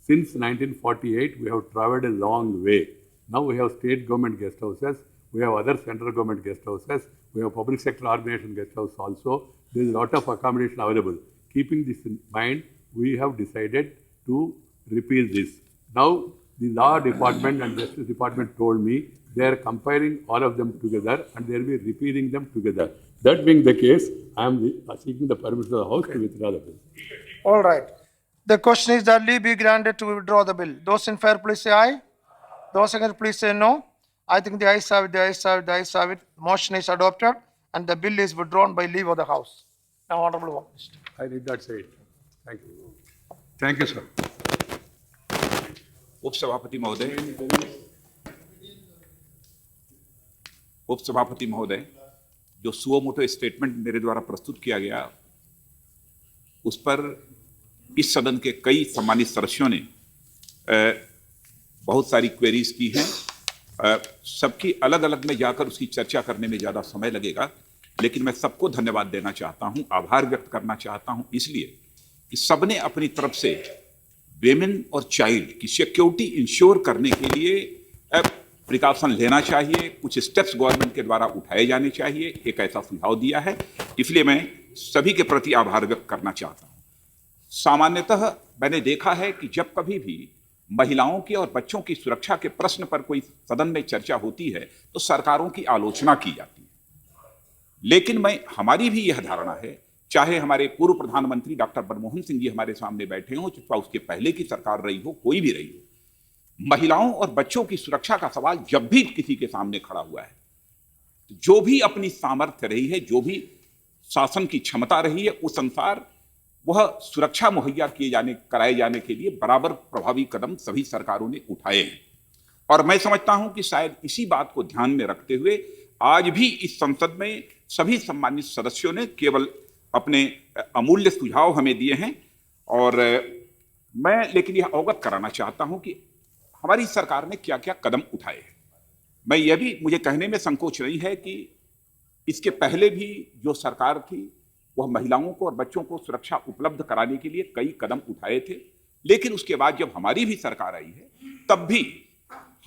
Since 1948, we have traveled a long way. Now we have state government guest houses, we have other central government guest houses, we have public sector organization guest house also. There is a lot of accommodation available. Keeping this in mind, we have decided to repeal this. Now, the law department and justice department told me they are compiling all of them together and they will be repealing them together. That being the case, I am seeking the permission of the House to withdraw the bill. All right. The question is that leave be granted to withdraw the bill. Those in favor, please say aye. Those against, please say no. I think the ayes have it, the ayes have it, the ayes have it. Motion is adopted and the bill is withdrawn by leave of the House. Now, Honorable Home Minister. I did not say it. Thank you. Thank you, sir. उपसभापति महोदय, जो सुओ मोटो स्टेटमेंट मेरे द्वारा प्रस्तुत किया गया, उस पर इस सदन के कई सम्मानित सदस्यों ने बहुत सारी क्वेरीज की हैं। सबकी अलग अलग में जाकर उसकी चर्चा करने में ज़्यादा समय लगेगा, लेकिन मैं सबको धन्यवाद देना चाहता हूं, आभार व्यक्त करना चाहता हूं, इसलिए कि सबने अपनी तरफ से वेमेन और चाइल्ड की सिक्योरिटी इंश्योर करने के लिए प्रिकॉशन लेना चाहिए, कुछ स्टेप्स गवर्नमेंट के द्वारा उठाए जाने चाहिए, एक ऐसा सुझाव दिया है। इसलिए मैं सभी के प्रति आभार व्यक्त करना चाहता हूं। सामान्यतः मैंने देखा है कि जब कभी भी महिलाओं की और बच्चों की सुरक्षा के प्रश्न पर कोई सदन में चर्चा होती है तो सरकारों की आलोचना की जाती है, लेकिन हमारी भी यह धारणा है, चाहे हमारे पूर्व प्रधानमंत्री डॉक्टर मनमोहन सिंह जी हमारे सामने बैठे हों, चाहे उसके पहले की सरकार रही हो, कोई भी रही हो, महिलाओं और बच्चों की सुरक्षा का सवाल जब भी किसी के सामने खड़ा हुआ है, जो भी अपनी सामर्थ्य रही है, जो भी शासन की क्षमता रही है, उस अनुसार वह सुरक्षा मुहैया कराए जाने के लिए बराबर प्रभावी कदम सभी सरकारों ने उठाए हैं। और मैं समझता हूं कि शायद इसी बात को ध्यान में रखते हुए आज भी इस संसद में सभी सम्मानित सदस्यों ने केवल अपने अमूल्य सुझाव हमें दिए हैं। और मैं लेकिन यह अवगत कराना चाहता हूं कि हमारी सरकार ने क्या क्या कदम उठाए हैं। मैं यह भी, मुझे कहने में संकोच नहीं है कि इसके पहले भी जो सरकार थी वह महिलाओं को और बच्चों को सुरक्षा उपलब्ध कराने के लिए कई कदम उठाए थे, लेकिन उसके बाद जब हमारी भी सरकार आई है तब भी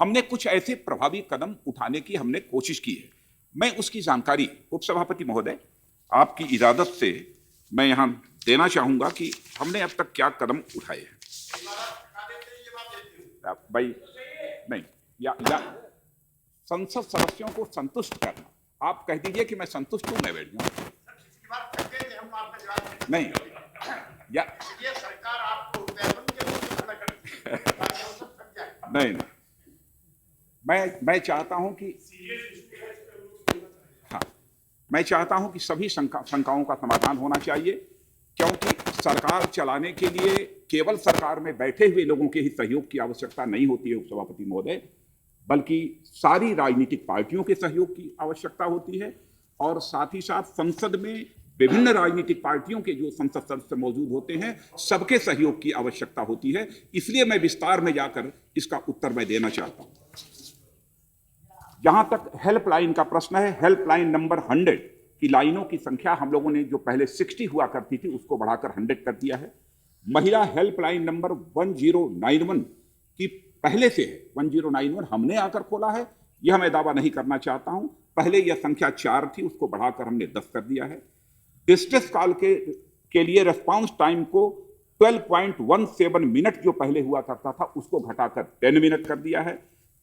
हमने कुछ ऐसे प्रभावी कदम उठाने की हमने कोशिश की है। मैं उसकी जानकारी उपसभापति महोदय आपकी इजाजत से मैं यहां देना चाहूंगा कि हमने अब तक क्या कदम उठाए हैं। भाई नहीं, या संसद सदस्यों को संतुष्ट करना, आप कह दीजिए कि मैं संतुष्ट हूं, मैं बैठ जाऊं। नहीं, या ये सरकार आपको नहीं, मैं चाहता हूं कि हाँ, मैं चाहता हूं कि सभी शंकाओं का समाधान होना चाहिए, क्योंकि सरकार चलाने के लिए केवल सरकार में बैठे हुए लोगों के ही सहयोग की आवश्यकता नहीं होती है उपसभापति महोदय, बल्कि सारी राजनीतिक पार्टियों के सहयोग की आवश्यकता होती है। और साथ ही साथ संसद में विभिन्न राजनीतिक पार्टियों के जो संसद सदस्य मौजूद होते हैं, सबके सहयोग की आवश्यकता होती है। इसलिए मैं विस्तार में जाकर इसका उत्तर मैं देना चाहता हूं। जहां तक हेल्पलाइन का प्रश्न है, हेल्पलाइन नंबर 100 की लाइनों की संख्या हम लोगों ने जो पहले 60 हुआ करती थी उसको बढ़ाकर 100 कर दिया है। महिला हेल्पलाइन नंबर 1091 की पहले से है 1091 हमने आकर खोला है, यह मैं दावा नहीं करना चाहता हूं। पहले यह संख्या 4 थी, उसको बढ़ाकर हमने 10 कर दिया है। डिस्ट्रेस कॉल के लिए रेस्पॉन्स टाइम को 12.17 मिनट जो पहले हुआ करता था उसको घटाकर 10 मिनट कर दिया है।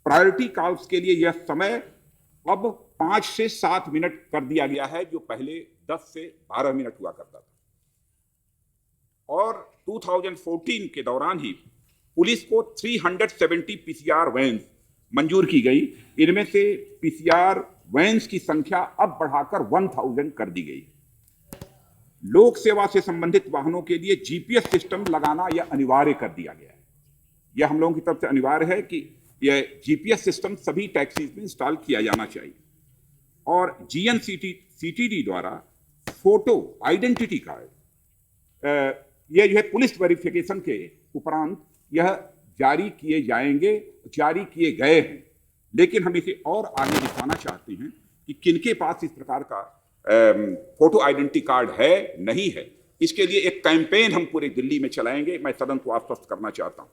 प्रायोरिटी कॉल्स के लिए यह समय अब 5 से 7 मिनट कर दिया गया है, जो पहले 10 से 12 मिनट हुआ करता था। और 2014 के दौरान ही पुलिस को 370 पीसीआर वैन्स मंजूर की गई। इनमें से पीसीआर वैन्स की संख्या अब बढ़ाकर 1000 कर दी गई। लोक सेवा से संबंधित वाहनों के लिए जीपीएस सिस्टम लगाना यह अनिवार्य कर दिया गया है। यह हम लोगों की तरफ से अनिवार्य है कि यह जीपीएस सिस्टम सभी टैक्सीज में इंस्टॉल किया जाना चाहिए। और जीएनसीटीडी द्वारा फोटो आइडेंटिटी कार्ड यह जो है पुलिस वेरिफिकेशन के उपरांत यह जारी किए जाएंगे, जारी किए गए हैं, लेकिन हम इसे और आगे दिखाना चाहते हैं कि किनके पास इस प्रकार का फोटो आइडेंटिटी कार्ड है, नहीं है। इसके लिए एक कैंपेन हम पूरे दिल्ली में चलाएंगे। मैं सदन को आश्वस्त करना चाहता हूं,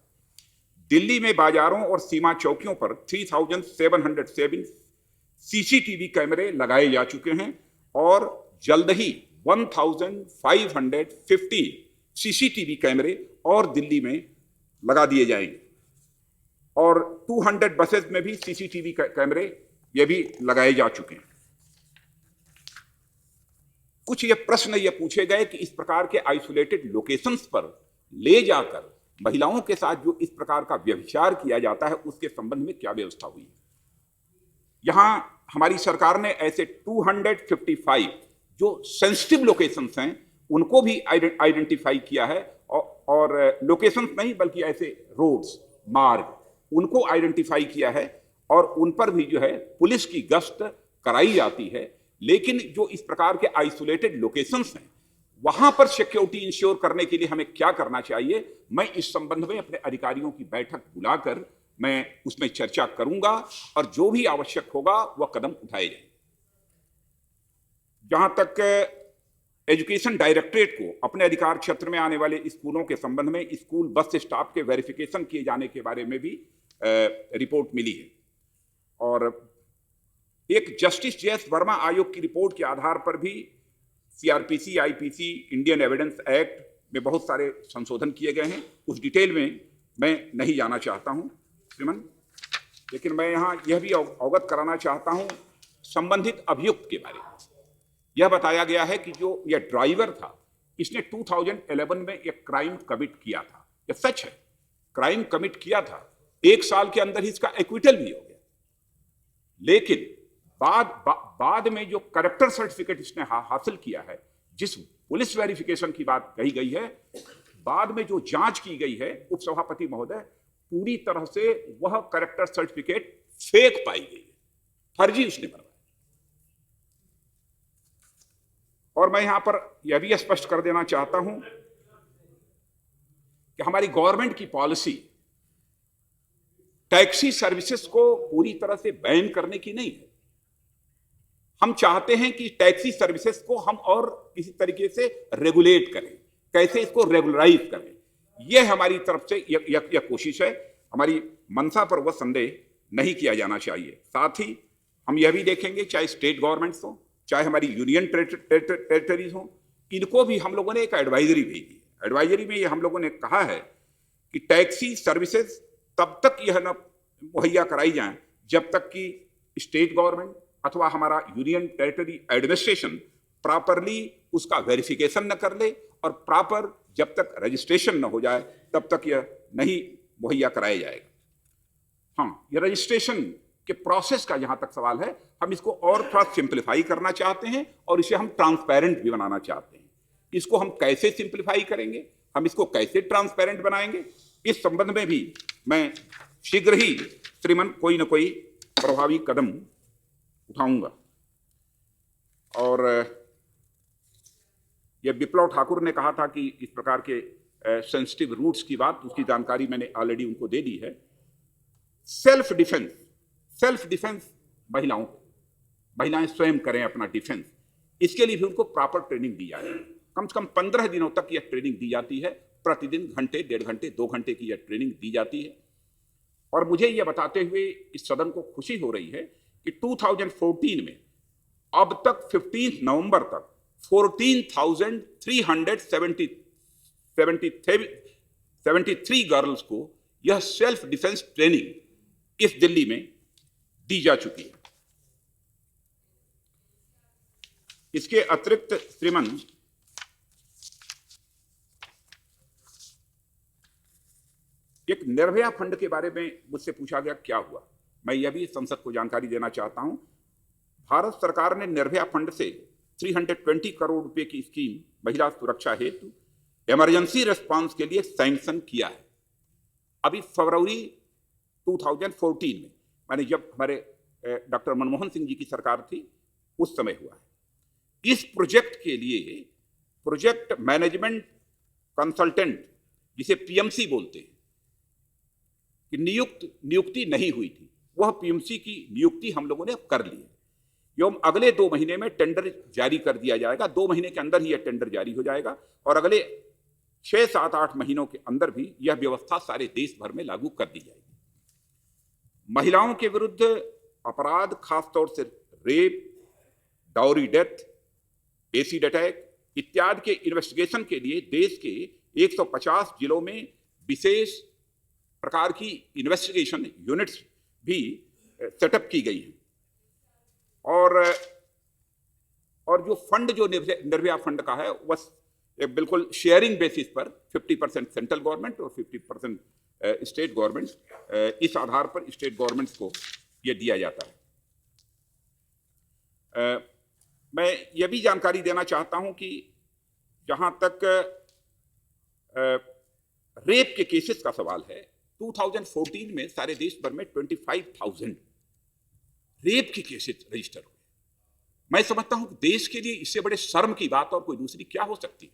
दिल्ली में बाजारों और सीमा चौकियों पर 3707 सीसीटीवी कैमरे लगाए जा चुके हैं और जल्द ही 1550 सीसीटीवी कैमरे और दिल्ली में लगा दिए जाएंगे। और 200 बसेस में भी सीसीटीवी कैमरे ये भी लगाए जा चुके हैं। कुछ ये प्रश्न ये पूछे गए कि इस प्रकार के आइसोलेटेड लोकेशंस पर ले जाकर महिलाओं के साथ जो इस प्रकार का व्यभिचार किया जाता है उसके संबंध में क्या व्यवस्था हुई। यहां हमारी सरकार ने ऐसे 255 जो सेंसिटिव लोकेशंस हैं उनको भी आइडेंटिफाई किया है, और लोकेशंस नहीं बल्कि ऐसे रोड्स, मार्ग, उनको आइडेंटिफाई किया है और उन पर भी जो है पुलिस की गश्त कराई जाती है। लेकिन जो इस प्रकार के आइसोलेटेड लोकेशंस हैं वहां पर सिक्योरिटी इंश्योर करने के लिए हमें क्या करना चाहिए, मैं इस संबंध में अपने अधिकारियों की बैठक बुलाकर मैं उसमें चर्चा करूंगा और जो भी आवश्यक होगा वह कदम उठाए जाएंगे। जहां तक एजुकेशन डायरेक्टरेट को अपने अधिकार क्षेत्र में आने वाले स्कूलों के संबंध में स्कूल बस स्टाफ के वेरिफिकेशन किए जाने के बारे में भी रिपोर्ट मिली है, और एक जस्टिस जे.एस. वर्मा आयोग की रिपोर्ट के आधार पर भी CrPC, IPC, Indian evidence act में बहुत सारे संशोधन किए गए हैं। उस डिटेल में मैं नहीं जाना चाहता हूं श्रीमान, लेकिन मैं यहां यह भी अवगत कराना चाहता हूं संबंधित अभियुक्त के बारे में। यह बताया गया है कि जो यह ड्राइवर था इसने 2011 में एक क्राइम कमिट किया था। यह सच है, क्राइम कमिट किया था, 1 साल के अंदर ही इसका एक्विटल भी हो गया। लेकिन बाद में जो कैरेक्टर सर्टिफिकेट इसने हासिल किया है, जिस पुलिस वेरिफिकेशन की बात कही गई है, बाद में जो जांच की गई है उपसभापति महोदय, पूरी तरह से वह कैरेक्टर सर्टिफिकेट फेक पाई गई है, फर्जी उसने बनवाया। और मैं यहां पर यह भी स्पष्ट कर देना चाहता हूं कि हमारी गवर्नमेंट की पॉलिसी टैक्सी सर्विसेज को पूरी तरह से बैन करने की नहीं है। हम चाहते हैं कि टैक्सी सर्विसेज को हम और किसी तरीके से रेगुलेट करें, कैसे इसको रेगुलराइज करें, यह हमारी तरफ से यह कोशिश है। हमारी मंशा पर वह संदेह नहीं किया जाना चाहिए। साथ ही हम यह भी देखेंगे, चाहे स्टेट गवर्नमेंट्स हो, चाहे हमारी यूनियन टेरिटरीज हो, इनको भी हम लोगों ने एक एडवाइजरी भेजी है। एडवाइजरी में ये हम लोगों ने कहा है कि टैक्सी सर्विसेज तब तक यह न मुहैया कराई जाए जब तक कि स्टेट गवर्नमेंट अथवा हमारा यूनियन टेरिटरी एडमिनिस्ट्रेशन प्रॉपरली उसका वेरिफिकेशन न कर ले, और प्रॉपर जब तक रजिस्ट्रेशन न हो जाए तब तक यह नहीं मुहैया कराया जाएगा। हाँ, यह रजिस्ट्रेशन के प्रोसेस का जहां तक सवाल है, हम इसको और थोड़ा सिंप्लीफाई करना चाहते हैं और इसे हम ट्रांसपेरेंट भी बनाना चाहते हैं। इसको हम कैसे सिंप्लीफाई करेंगे, हम इसको कैसे ट्रांसपेरेंट बनाएंगे, इस संबंध में भी मैं शीघ्र ही श्रीमन कोई न कोई प्रभावी कदम उठाऊंगा। और यह विप्लव ठाकुर ने कहा था कि इस प्रकार के सेंसिटिव रूट्स की बात, उसकी जानकारी मैंने ऑलरेडी उनको दे दी है। सेल्फ डिफेंस महिलाएं स्वयं करें अपना डिफेंस, इसके लिए भी उनको प्रॉपर ट्रेनिंग दी जाए। कम से कम 15 दिनों तक यह ट्रेनिंग दी जाती है, प्रतिदिन घंटे, 1.5 घंटे, 2 घंटे की यह ट्रेनिंग दी जाती है। और मुझे यह बताते हुए इस सदन को खुशी हो रही है कि 2014 में अब तक 15 नवंबर तक 14,373 गर्ल्स को यह सेल्फ डिफेंस ट्रेनिंग इस दिल्ली में दी जा चुकी है। इसके अतिरिक्त श्रीमन एक निर्भया फंड के बारे में मुझसे पूछा गया क्या हुआ। मैं यह भी संसद को जानकारी देना चाहता हूं। भारत सरकार ने निर्भया फंड से 320 करोड़ रुपए की स्कीम महिला सुरक्षा हेतु इमरजेंसी रिस्पांस के लिए सैंक्शन किया है। अभी फरवरी 2014 में, माने जब हमारे डॉक्टर मनमोहन सिंह जी की सरकार थी उस समय हुआ है। इस प्रोजेक्ट के लिए प्रोजेक्ट मैनेजमेंट कंसल्टेंट, जिसे पीएमसी बोलते हैं, कि नियुक्ति नहीं हुई थी, वह पीएमसी की नियुक्ति हम लोगों ने अब कर ली है। एवं अगले 2 महीने में टेंडर जारी कर दिया जाएगा। 2 महीने के अंदर ही यह टेंडर जारी हो जाएगा और अगले 6, 7, 8 महीनों के अंदर भी यह व्यवस्था सारे देश भर में लागू कर दी जाएगी। महिलाओं के विरुद्ध अपराध, खासतौर से rape, dowry death, acid attack इत्यादि के इन्वेस्टिगेशन के लिए देश के 150 जिलों में विशेष प्रकार की इन्वेस्टिगेशन यूनिट्स भी सेटअप की गई हैं। और जो फंड जो निर्भया फंड का है वह बिल्कुल शेयरिंग बेसिस पर 50% सेंट्रल गवर्नमेंट और 50% स्टेट गवर्नमेंट, इस आधार पर स्टेट गवर्नमेंट्स को यह दिया जाता है। मैं यह भी जानकारी देना चाहता हूं कि जहां तक रेप के केसेस का सवाल है, 2014 में सारे देश भर में 25,000 रेप के केसेस रजिस्टर हुए। मैं समझता हूं कि देश के लिए इससे बड़े शर्म की बात और कोई दूसरी क्या हो सकती है।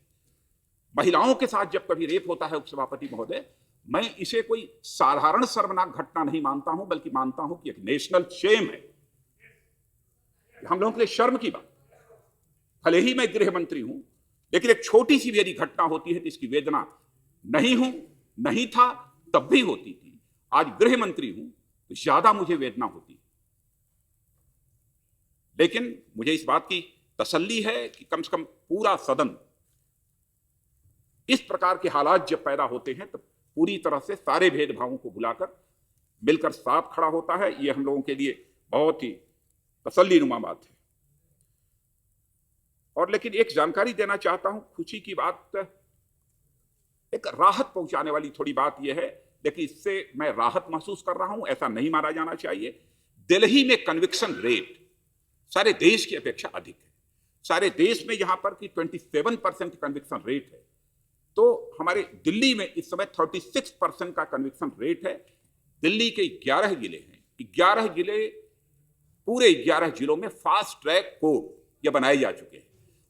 महिलाओं के साथ जब कभी रेप होता है उपसभापति महोदय, मैं इसे कोई साधारण शर्मनाक घटना नहीं मानता हूं, बल्कि मानता हूं कि एक नेशनल शेम है, हम लोगों के लिए शर्म की बात। भले ही मैं गृह मंत्री हूं, लेकिन एक छोटी सी भी यदि घटना होती है तो इसकी वेदना नहीं था तब भी होती थी। आज गृह मंत्री हूं तो ज्यादा मुझे वेदना होती है। लेकिन मुझे इस बात की तसल्ली है कि कम से कम पूरा सदन इस प्रकार के हालात जब पैदा होते हैं तो पूरी तरह से सारे भेदभावों को भुलाकर मिलकर साथ खड़ा होता है। यह हम लोगों के लिए बहुत ही तसल्लीनुमा बात है। और लेकिन एक जानकारी देना चाहता हूं, खुशी की बात, एक राहत पहुंचाने वाली थोड़ी बात यह है, लेकिन इससे मैं राहत महसूस कर रहा हूं, ऐसा नहीं माना जाना चाहिए। दिल्ली में कन्विक्शन रेट सारे देश की अपेक्षा अधिक है। सारे देश में यहां पर कि 27% कन्विक्शन रेट है, तो हमारे दिल्ली में इस समय 36% का कन्विक्शन रेट है। दिल्ली के 11 जिले हैं, 11 जिले, पूरे 11 जिलों में फास्ट ट्रैक कोर्ट ये बनाए जा चुके हैं।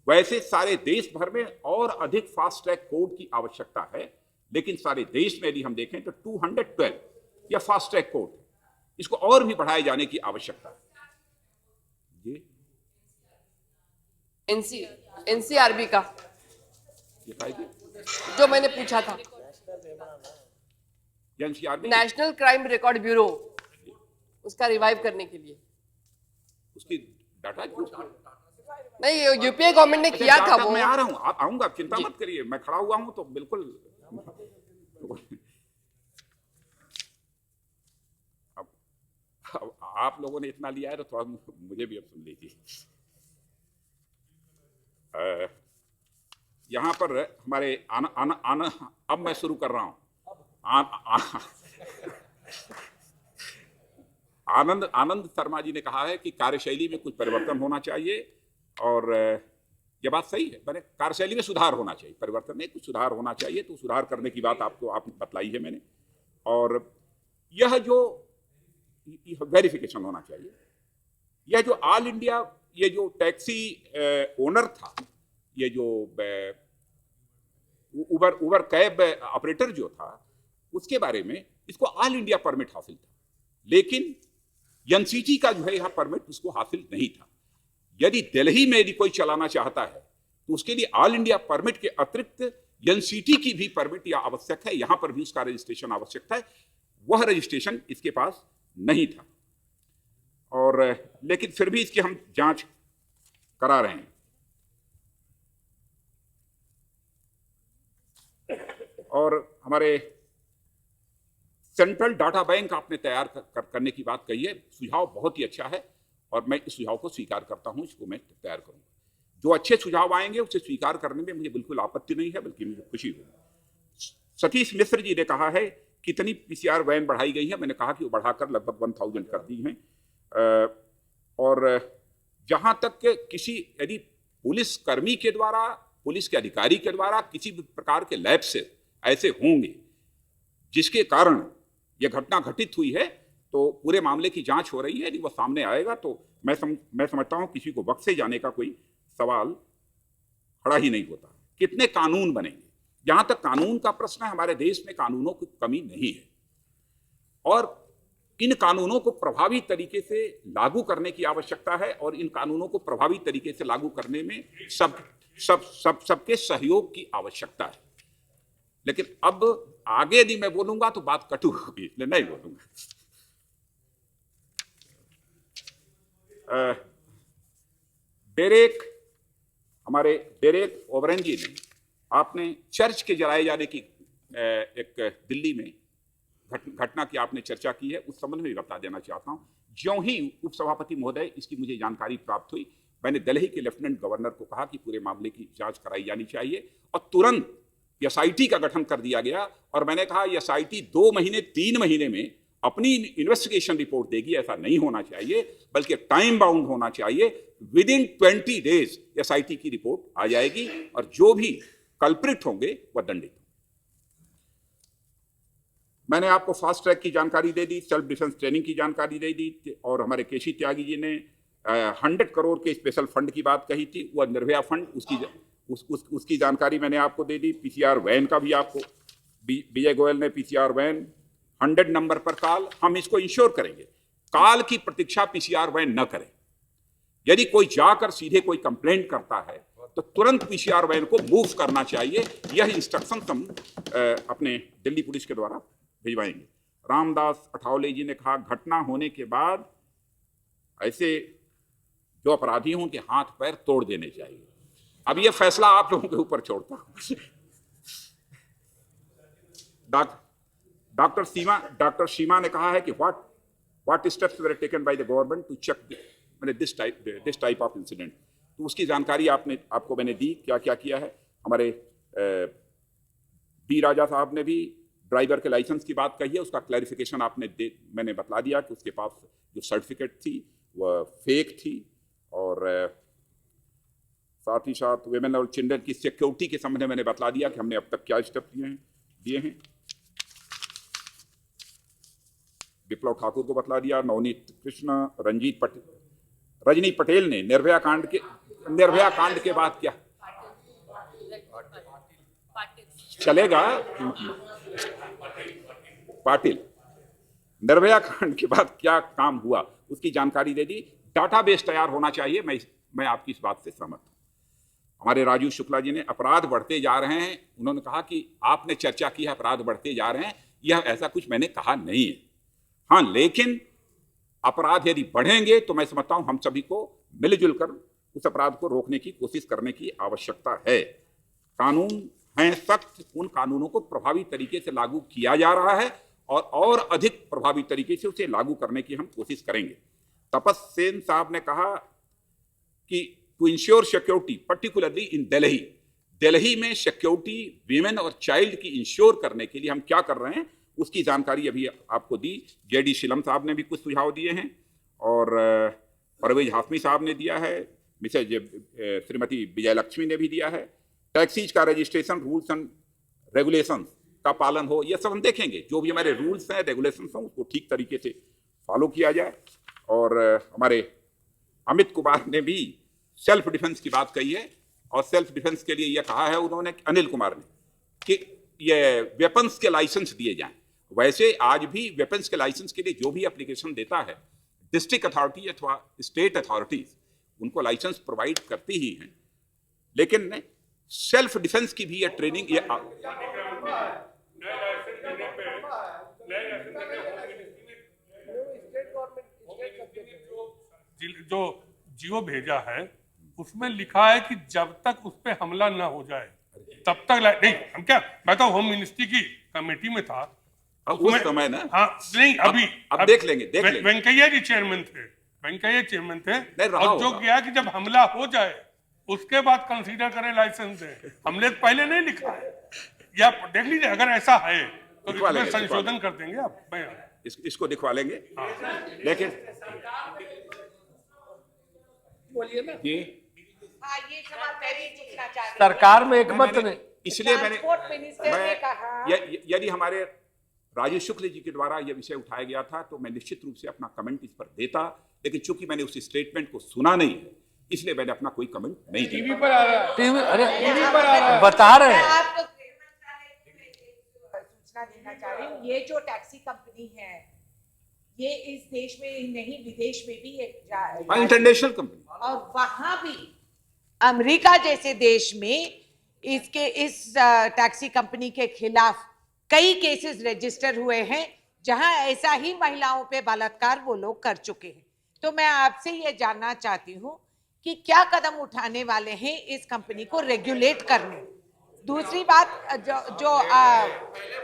वैसे सारे देश भर में और अधिक फास्ट ट्रैक कोर्ट की आवश्यकता है, लेकिन सारे देश में यदि हम देखें तो 212 या फास्ट ट्रैक कोर्ट है, इसको और भी बढ़ाए जाने की आवश्यकता है। एनसीआरबी का जो मैंने पूछा था, नेशनल क्राइम रिकॉर्ड ब्यूरो, उसका रिवाइव करने के लिए उसकी डाटा नहीं, यूपीए गवर्नमेंट ने किया था वो। मैं आ रहा हूं, आऊंगा, आप चिंता मत करिए, मैं खड़ा हुआ हूं तो बिल्कुल। अब आप लोगों ने इतना लिया है तो थोड़ा मुझे भी अब सुन लीजिए। यहां पर हमारे अब मैं शुरू कर रहा हूं। आनंद शर्मा जी ने कहा है कि कार्यशैली में कुछ परिवर्तन होना चाहिए, और यह बात सही है। मैंने कार्यशैली में सुधार होना चाहिए, परिवर्तन नहीं, कुछ सुधार होना चाहिए। तो सुधार करने की बात आपने बतलाई है मैंने। और यह जो वेरिफिकेशन होना चाहिए, यह जो ऑल इंडिया, ये जो टैक्सी ओनर था, ये जो उबर कैब ऑपरेटर जो था, उसके बारे में इसको ऑल इंडिया परमिट हासिल था, लेकिन एनसीटी का जो है यहां परमिट उसको हासिल नहीं था। यदि दिल्ली में यदि कोई चलाना चाहता है तो उसके लिए ऑल इंडिया परमिट के अतिरिक्त एनसीटी की भी परमिट या आवश्यक है, यहां पर भी उसका रजिस्ट्रेशन आवश्यक है। वह रजिस्ट्रेशन इसके पास नहीं था, और लेकिन फिर भी इसकी हम जांच करा रहे हैं। और हमारे सेंट्रल डाटा बैंक आपने तैयार करने की बात कही है, सुझाव बहुत ही अच्छा है, और मैं इस सुझाव को स्वीकार करता हूं, इसको मैं तैयार करूंगा। जो अच्छे सुझाव आएंगे उसे स्वीकार करने में मुझे बिल्कुल आपत्ति नहीं है, बल्कि मुझे खुशी होगी। सतीश मिश्र जी ने कहा है कितनी पीसीआर वैन बढ़ाई गई है, मैंने कहा कि वो बढ़ाकर लगभग 1000 कर दी हैं। और जहां तक के किसी यदि पुलिस कर्मी के द्वारा, पुलिस के अधिकारी के द्वारा किसी भी प्रकार के लैप्स ऐसे होंगे जिसके कारण यह घटना घटित हुई है, तो पूरे मामले की जांच हो रही है। यदि वो सामने आएगा तो मैं समझता हूं किसी को बख्शे जाने का कोई सवाल खड़ा ही नहीं होता। कितने कानून बनेंगे? जहां तक कानून का प्रश्न है, हमारे देश में कानूनों की कमी नहीं है, और इन कानूनों को प्रभावी तरीके से लागू करने की आवश्यकता है, और इन कानूनों को प्रभावी तरीके से लागू करने में सबके सहयोग की आवश्यकता है। लेकिन अब आगे यदि मैं बोलूंगा तो बात कटु होगी, इसलिए नहीं बोलूंगा। डेरेक ओब्रेन जी ने, आपने चर्च के जलाए जाने की एक दिल्ली में घटना की आपने चर्चा की है उस संबंध में भी बता देना चाहता हूं। ज्यों ही उपसभापति महोदय इसकी मुझे जानकारी प्राप्त हुई, मैंने दिल्ली के लेफ्टिनेंट गवर्नर को कहा कि पूरे मामले की जांच कराई जानी चाहिए और तुरंत एसआईटी का गठन कर दिया गया। और मैंने कहा एसआईटी 2 महीने 3 महीने में अपनी इन्वेस्टिगेशन रिपोर्ट देगी, ऐसा नहीं होना चाहिए, बल्कि टाइम बाउंड होना चाहिए। विद इन 20 डेज एसआईटी की रिपोर्ट आ जाएगी और जो भी कल्प्रिट होंगे वह दंडित। मैंने आपको फास्ट ट्रैक की जानकारी दे दी, सेल्फ डिफेंस ट्रेनिंग की जानकारी दे दी, और हमारे केसी त्यागी जी ने 100 करोड़ के स्पेशल फंड की बात कही थी, वह निर्भया फंड, उसकी जानकारी मैंने आपको दे दी। पीसीआर वैन का भी आपको, विजय गोयल ने पीसीआर वैन 100 नंबर पर कॉल, हम इसको इंश्योर करेंगे, कॉल की प्रतीक्षा पीसीआर वैन न करें। यदि कोई जाकर सीधे कोई कंप्लेंट करता है तो तुरंत पीसीआर वैन को मूव करना चाहिए। यह इंस्ट्रक्शन हम अपने दिल्ली पुलिस के द्वारा भिजवाएंगे। रामदास अठावले जी ने कहा घटना होने के बाद ऐसे जो अपराधी हों उनके हाथ पैर तोड़ देने चाहिए। अब यह फैसला आप लोगों के ऊपर छोड़ता हूं। डॉक्टर सीमा ने कहा है कि what steps were taken by the government to check this type of incident. तो उसकी जानकारी आपको मैंने दी, क्या क्या किया है। हमारे डी राजा साहब ने भी ड्राइवर के लाइसेंस की बात कही है, उसका क्लैरिफिकेशन मैंने बतला दिया कि उसके पास जो सर्टिफिकेट थी वह फेक थी। और साथ ही साथ वेमेन और चिल्ड्रन की सिक्योरिटी के संबंध में मैंने बतला दिया कि हमने अब तक क्या स्टेप दिए हैं। विप्लव ठाकुर को बतला दिया, नवनीत कृष्ण, रजनी पटेल ने निर्भया कांड के बाद क्या चलेगा, पाटिल, निर्भया कांड के बाद क्या काम हुआ उसकी जानकारी दे दी। डाटाबेस तैयार होना चाहिए, मैं आपकी इस बात से सहमत हूं। हमारे राजू शुक्ला जी ने अपराध बढ़ते जा रहे हैं, उन्होंने कहा कि आपने चर्चा की है अपराध बढ़ते जा रहे हैं, यह ऐसा कुछ मैंने कहा नहीं है। हाँ, लेकिन अपराध यदि बढ़ेंगे तो मैं समझता हूं हम सभी को मिलजुल कर उस अपराध को रोकने की कोशिश करने की आवश्यकता है। कानून हैं सख्त, उन कानूनों को प्रभावी तरीके से लागू किया जा रहा है और अधिक प्रभावी तरीके से उसे लागू करने की हम कोशिश करेंगे। तपस सेन साहब ने कहा कि to ensure security particularly in Delhi में सिक्योरिटी वीमेन और चाइल्ड की इंश्योर करने के लिए हम क्या कर रहे हैं उसकी जानकारी अभी आपको दी। जेडी शिलम साहब ने भी कुछ सुझाव दिए हैं और परवेज हाशमी साहब ने दिया है, मिसेज श्रीमती विजयलक्ष्मी ने भी दिया है। टैक्सीज का रजिस्ट्रेशन रूल्स एंड रेगुलेशंस का पालन हो, यह सब हम देखेंगे। जो भी हमारे रूल्स हैं रेगुलेशंस हैं उसको ठीक तरीके से फॉलो किया जाए। और हमारे अमित कुमार ने भी सेल्फ डिफेंस की बात कही है और सेल्फ डिफेंस के लिए यह कहा है उन्होंने, अनिल कुमार ने, कि ये वेपन्स के लाइसेंस दिए जाएं। वैसे आज भी वेपन्स के लाइसेंस के लिए जो भी एप्लीकेशन देता है डिस्ट्रिक्ट अथॉरिटी अथवा स्टेट अथॉरिटीज उनको लाइसेंस प्रोवाइड करती ही हैं, लेकिन सेल्फ डिफेंस की भी ये ट्रेनिंग जो जियो भेजा है उसमें लिखा है कि जब तक उस पर हमला ना हो जाए तब तक नहीं। हम क्या, मैं तो होम मिनिस्ट्री की कमेटी में था उस समय ना। हाँ नहीं, अब देख लेंगे। वेंकैया जी चेयरमैन थे और जो किया कि जब हमला हो जाए उसके बाद कंसीडर करें लाइसेंस दे। हमने पहले नहीं लिखा है, या देख लीजिए अगर ऐसा है तो इसमें संशोधन कर देंगे आप। इसको दिखवा लेंगे। लेकिन बोलिए ना जी, ये सवाल मैं भी पूछना चाह रही हूं। सरकार में एक मत नहीं, इसलिए ट्रांसपोर्ट मिनिस्टर ने कहा यदि हमारे राजीव शुक्ल जी के द्वारा यह विषय उठाया गया था तो मैं निश्चित रूप से अपना कमेंट इस पर देता, लेकिन चूंकि मैंने उस स्टेटमेंट को सुना नहीं है इसलिए मैंने अपना कोई कमेंट नहीं दिया। टीवी पर आ रहा है, टीवी पर आ रहा है, बता रहे हैं। आपको सूचना देना चाह रही हूँ, ये जो टैक्सी कंपनी है ये इस देश में नहीं विदेश में भी इंटरनेशनल कंपनी, और वहां भी अमेरिका जैसे देश में इस टैक्सी कंपनी के खिलाफ कई केसेस रजिस्टर हुए हैं जहां ऐसा ही महिलाओं पे बलात्कार वो लोग कर चुके हैं। तो मैं आपसे ये जानना चाहती हूँ कि क्या कदम उठाने वाले हैं इस कंपनी को रेगुलेट करने, दूसरी बात जो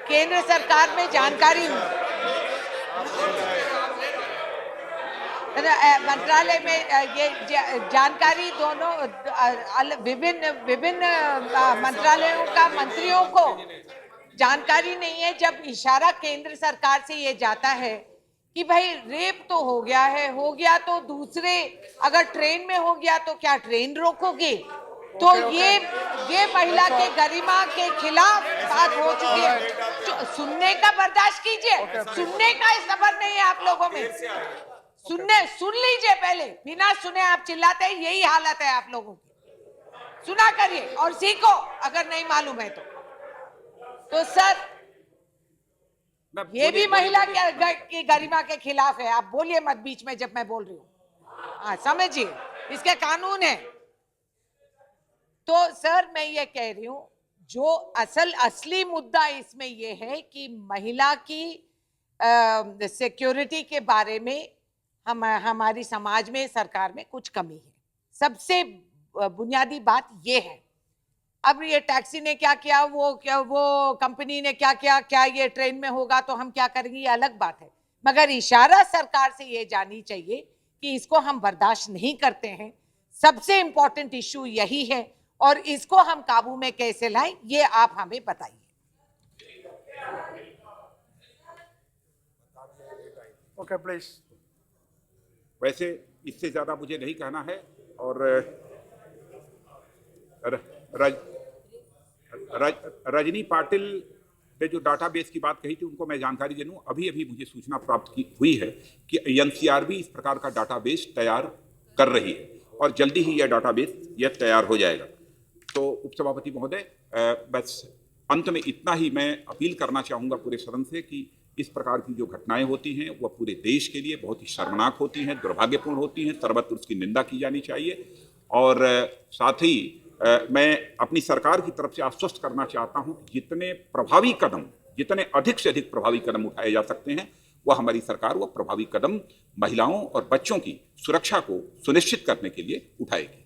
केंद्र सरकार में जानकारी मंत्रालय में ये जानकारी दोनों विभिन्न मंत्रालयों का मंत्रियों को जानकारी नहीं है। जब इशारा केंद्र सरकार से ये जाता है कि भाई रेप तो हो गया तो दूसरे अगर ट्रेन में हो गया तो क्या ट्रेन रोकोगे? तो ये महिला के गरिमा के खिलाफ बात हो चुकी है। सुनने का बर्दाश्त कीजिए, सुनने का सब्र नहीं है आप लोगों में। सुन लीजिए पहले, बिना सुने आप चिल्लाते हैं, यही हालत है आप लोगों की। सुना करिए और सीखो अगर नहीं मालूम है तो सर ये भी महिला की गरिमा के खिलाफ है। आप बोलिए मत बीच में जब मैं बोल रही हूँ। हाँ समझिए, इसके कानून है। तो सर मैं ये कह रही हूँ, जो असली मुद्दा इसमें ये है कि महिला की सिक्योरिटी के बारे में हमारी समाज में, सरकार में कुछ कमी है। सबसे बुनियादी बात ये है। अब ये टैक्सी ने क्या किया, वो कंपनी ने क्या किया, क्या ये ट्रेन में होगा तो हम क्या करेंगे, ये अलग बात है। मगर इशारा सरकार से ये जानी चाहिए कि इसको हम बर्दाश्त नहीं करते हैं। सबसे इंपॉर्टेंट इश्यू यही है और इसको हम काबू में कैसे लाएं, ये आप हमें बताइए। Okay please. वैसे इससे ज्यादा मुझे नहीं कहना है और रजनी पाटिल ने जो डाटाबेस की बात कही थी उनको मैं जानकारी दे दूं। अभी मुझे सूचना प्राप्त हुई है कि एनसीआरबी इस प्रकार का डाटाबेस तैयार कर रही है और जल्दी ही यह डाटाबेस तैयार हो जाएगा। तो उपसभापति महोदय, बस अंत में इतना ही मैं अपील करना चाहूँगा पूरे सदन से कि इस प्रकार की जो घटनाएं होती हैं वह पूरे देश के लिए बहुत ही शर्मनाक होती हैं, दुर्भाग्यपूर्ण होती हैं, सर्वत्र उसकी निंदा की जानी चाहिए। और साथ ही मैं अपनी सरकार की तरफ से आश्वस्त करना चाहता हूं कि जितने अधिक से अधिक प्रभावी कदम उठाए जा सकते हैं वह हमारी सरकार वह प्रभावी कदम महिलाओं और बच्चों की सुरक्षा को सुनिश्चित करने के लिए उठाएगी।